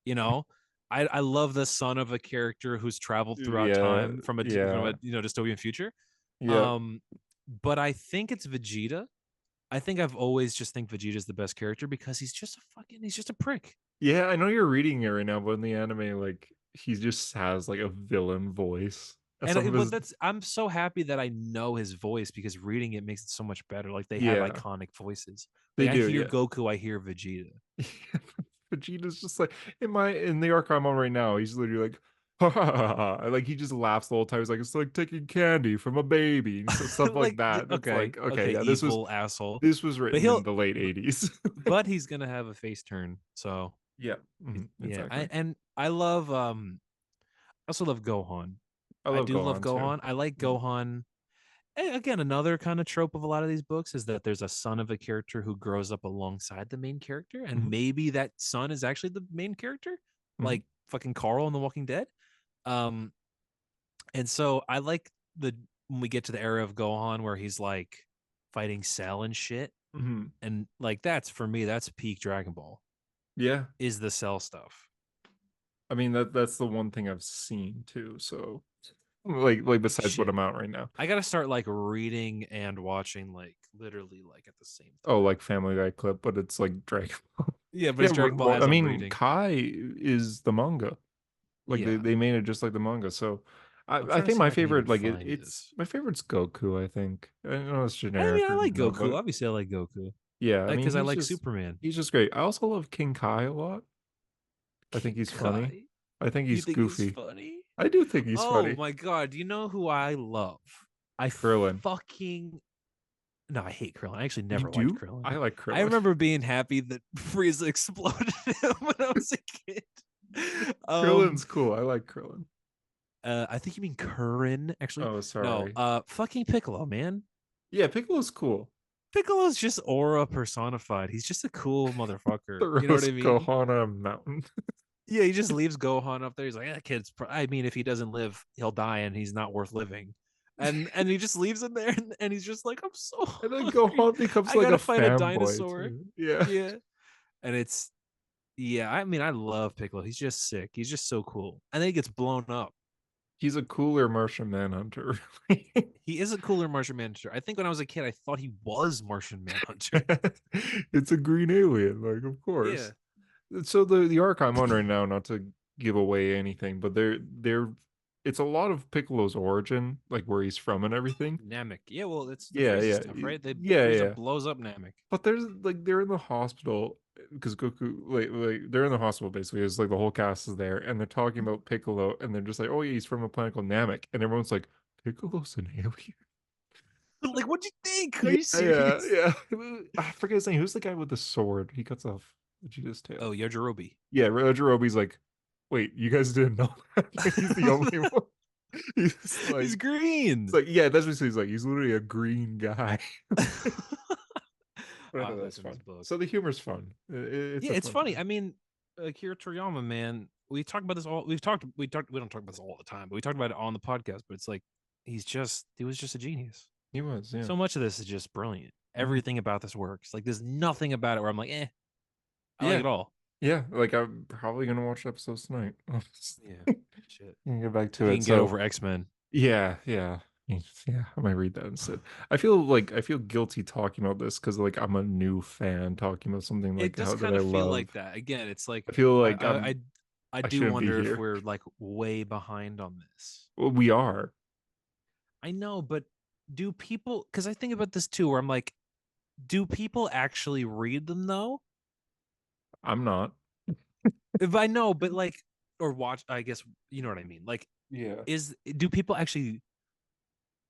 You know, I love the son of a character who's traveled throughout Yeah, time from a yeah, dystopian future. yeah. Um, but I think it's Vegeta. I think I've always just think Vegeta's the best character because he's just a prick. Yeah, I know you're reading it right now, but in the anime, like he just has like a villain voice. And Some of but his that's I'm so happy that I know his voice because reading it makes it so much better. Like they have yeah, iconic voices. they Like I do, hear yeah. Goku, I hear Vegeta. Vegeta's just like in the arc I'm on right now, he's literally like ha, ha, ha, ha. Like he just laughs the whole time. He's like, it's like taking candy from a baby and stuff like that. It's like, okay, yeah, evil asshole. this was But written he'll in the late 80s. but he's gonna have a face turn. So Yeah, yeah, exactly. I love also love Gohan. I I love do love Gohan too. Gohan. I like Gohan. And again, another kind of trope of a lot of these books is that there's a son of a character who grows up alongside the main character, and Mhm. maybe that son is actually the main character, Mhm. like fucking Carl in The Walking Dead. And so I like when we get to the era of Gohan where he's like fighting Cell and shit, Mhm. and like that's for me, that's peak Dragon Ball Yeah. is the Cell stuff. I mean that's the one thing I've seen too. So like besides what Shit. I'm out right now. I gotta start like reading and watching like literally like at the same time. Oh, like Family Guy clip, but it's like Dragon Ball. Yeah, but Yeah, it's Dragon Ball well, as I I'm mean, reading. Kai is the manga. Like Yeah. they made it just like the manga. So I'm I trying to think see if my I can even favorite, like find it's it. my favorite's Goku. I think I know it's I generic, mean, I like no, Goku. but Obviously, I like Goku yeah, I mean because I like Superman. he's just great. I also love King Kai a lot. I think King he's funny. Kai. I think You he's think he's goofy. funny? I do think he's Oh funny. my god! You know who I love? I Krillin. fucking no, I hate Krillin. I actually You never liked do? Krillin. I like I Krillin. remember being happy that Frieza exploded him when I was a kid. Krillin's cool. I like Krillin. I think you mean Curran. Actually, Oh, no. sorry. Fucking Piccolo, man. Yeah, Piccolo's cool. Piccolo's just aura personified. He's just a cool motherfucker. You know what Throws I mean? Gohan on a mountain. Yeah, he just leaves Gohan up there. He's like, that kid's. I mean, if he doesn't live, he'll die, and he's not worth living. And he just leaves him there, and he's just like, I'm so And then hungry. Gohan becomes I like a gotta fight a fanboy dinosaur. too. Yeah. Yeah, and it's yeah. I mean, I love Piccolo. He's just sick. He's just so cool. And then he gets blown up. He's a cooler Martian Manhunter, really. He is a cooler Martian Manhunter. I think when I was a kid, I thought he was Martian Manhunter. It's a green alien, like of Yeah, course. So the arc I'm on right now, not to give away anything, but they're it's a lot of Piccolo's origin, like where he's from and everything. Namek. Yeah, well, it's the Yeah, Frieza yeah, stuff, right? yeah, Frieza yeah. blows up Namek. But there's like they're in the hospital because Goku like they're in the hospital basically. It's like the whole cast is there and they're talking about Piccolo and they're just like, oh yeah, he's from a planet called Namek, and everyone's like, Piccolo's an alien. Like, what'd you think? Are Yeah, you serious? yeah. I forget his name. Who's the guy with the sword? He cuts off Vegeta's tail. Oh, Yajirobe. Yeah, Rojirobe's like, wait, you guys didn't know that? Like, he's the only one. He's like, He's green. it's like, yeah, that's what he's like. He's literally a green guy. But I know that's in this fun. book. So the humor's fun. It's Yeah, a it's fun funny. time. I mean, Akira Toriyama, man, we talk about this all. We don't talk about this all the time, but we talked about it on the podcast. But it's like he was just a genius. He was, yeah. So much of this is just brilliant. Mhm. Everything about this works. Like, there's nothing about it where I'm like, I Yeah. like it all. Yeah, like I'm probably gonna watch episodes tonight. Yeah, shit. Get back to If you it. can get over X-Men. Yeah, yeah. Yeah, I might read that instead. I feel guilty talking about this because like I'm a new fan talking about something It like does that kind I of feel love. like that. Again, it's like I feel like I I do shouldn't be wonder if here. we're like way behind on this. Well, we are. I know, but do people, because I think about this too, where I'm like, do people actually read them though? I'm not. If I know, but like, or watch, I guess you know what I mean. Like, Yeah. do people actually?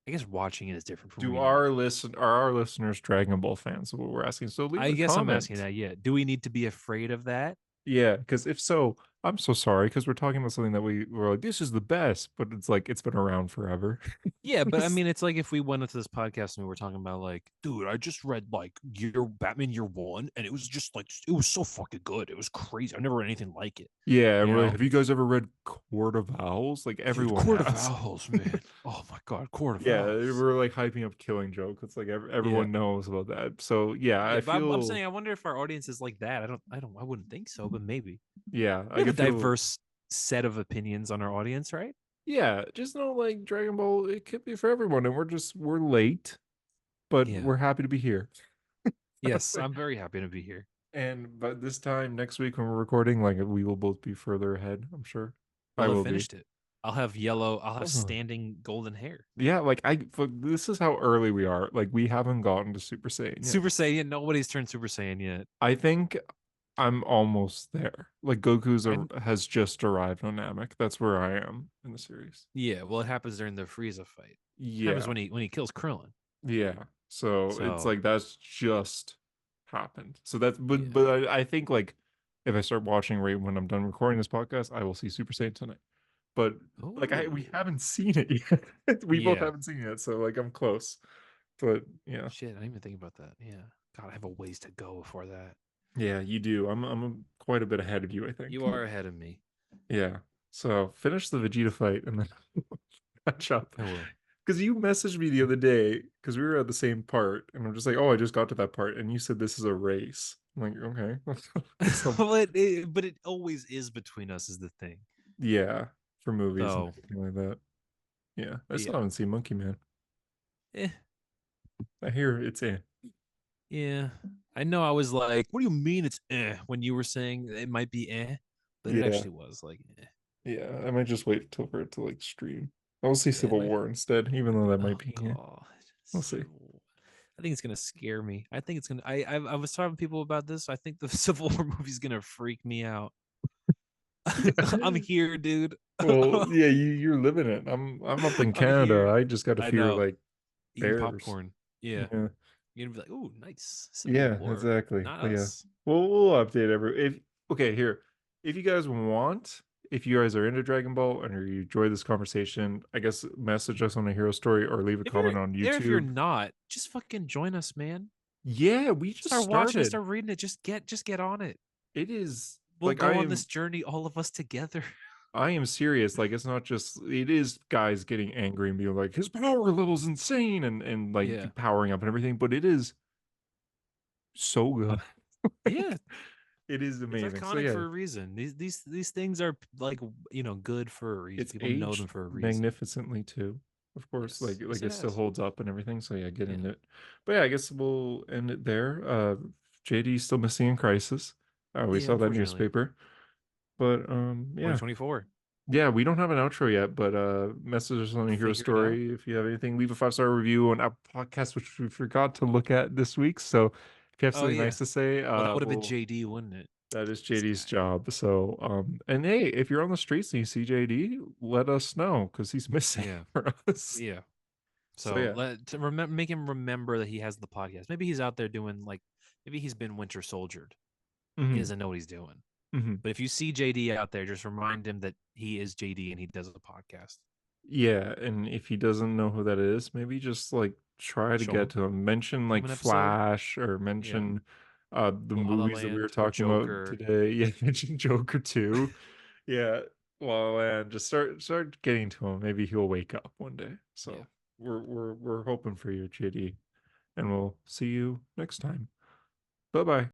I guess watching it is different from Do reading our it. are our listeners Dragon Ball fans? Is what we're asking. So leave I a guess I'm comment. asking that. Yeah. Do we need to be afraid of that? Yeah, because if so, I'm so sorry because we're talking about something that we're like, this is the best, but it's like it's been around forever. Yeah, but I mean, it's like if we went into this podcast and we were talking about like, dude, I just read like Year Batman Year One, and it was just like it was so fucking good. It was crazy. I've never read anything like it. Yeah, You we're like, know? have you guys ever read Court of Owls? Like Dude, everyone Court of has. Owls, man. Oh my god, Court of Yeah, Owls. we're like hyping up Killing Joke. It's like everyone knows about that. So yeah, Yeah, I but feel I'm saying I wonder if our audience is like that. I wouldn't think so, but maybe. yeah, We I have a can feel diverse set of opinions on our audience, right? yeah, just know like Dragon Ball, it could be for everyone, and we're late, but Yeah. we're happy to be here. Yes, I'm very happy to be here. And but this time next week when we're recording, like we will both be further ahead, I'm sure. I I'll will have be. finished it. I'll have Oh. standing golden hair. Yeah, like this is how early we are. Like we haven't gotten to Super Saiyan yet. Super Saiyan, nobody's turned Super Saiyan yet. I think I'm almost there. Like has just arrived on Namek. That's where I am in the series. Yeah, well, it happens during the Frieza fight. It Yeah. happens when he kills Krillin. Yeah. So it's So- like that's just happened. So that's but Yeah. but I think like if I start watching right when I'm done recording this podcast, I will see Super Saiyan tonight. but like we Ooh. haven't seen it yet. We both Yeah. haven't seen it, so like I'm close. But yeah, Shit, I didn't even think about that. Yeah. God, I have a ways to go before that. yeah, you do. I'm quite a bit ahead of you, I think. You are ahead of me. Yeah. So finish the Vegeta fight and then catch up. I will. Because you messaged me the other day because we were at the same part, and I'm just like, oh, I just got to that part, and you said this is a race. I'm like, okay. So, but it always is between us is the thing. yeah, for movies and So, everything like that. Yeah, I but still yeah. haven't seen Monkey Man. Eh, I hear it's in. yeah. I know I was like, what do you mean it's when you were saying it might be but it Yeah, actually was like yeah. I might just wait till for it to like stream. I'll see Yeah, it Civil might. War instead, even though that might Oh be. Yeah, god. we'll see. I think it's gonna scare me. I think it's gonna. I was talking to people about this. I think the Civil War movie's gonna freak me out. I'm Yeah. here, dude. Well, yeah, you're living it. I'm up in I'm Canada. here. I just got to I fear know. like Eating bears. popcorn. Yeah. Yeah. You're gonna be like, "Ooh, nice Civil Yeah, War." exactly. Not But yeah, us. we'll update every if okay here. If you guys want, if you guys are into Dragon Ball and you enjoy this conversation, I guess message us on a hero story or leave a comment on If you're YouTube. not, just fucking join us, man. Yeah, we just Start watching it, started. start reading it. Just get on it. It is We'll like go on this journey, all of us together. I am serious. Like it's not just it is guys getting angry and being like his power level's insane and Yeah. like powering up and everything, but it is so good. Yeah. It is It's amazing. So iconic yeah, for a reason. These things are like good for a reason. it's People know them aged for a reason. magnificently too. Of course, Yes. Yes, like it it still has. holds up and everything. So yeah, get Yeah. into it. But yeah, I guess we'll end it there. JD's still missing in crisis. We Yeah, saw that unfortunately. newspaper. But yeah. 2024. Yeah, we don't have an outro yet, but message us on a hero Figure it out. story if you have anything. Leave a 5-star review on Apple Podcast, which we forgot to look at this week. So if you have Oh something yeah. nice to say, Well, that would have been JD, wouldn't it? that is This JD's guy. job. So and hey, if you're on the streets and you see JD, let us know because he's missing Yeah. for us. Yeah. So So yeah. make him remember that he has the podcast. Maybe he's out there doing like maybe he's been Winter Soldiered. He Hmm. doesn't know what he's doing. Hmm. But if you see JD out there, just remind him that he is JD and he does a podcast. Yeah, and if he doesn't know who that is, maybe just like try to Show get him. to him. Mention Show him like an episode. Flash or Yeah. mention the La La movies that we were Land or talking about Joker. today. Yeah, mention Joker too. Yeah. Well, and just start getting to him. Maybe he'll wake up one day. Yeah. So we're hoping for you, JD. And we'll see you next time. Bye bye.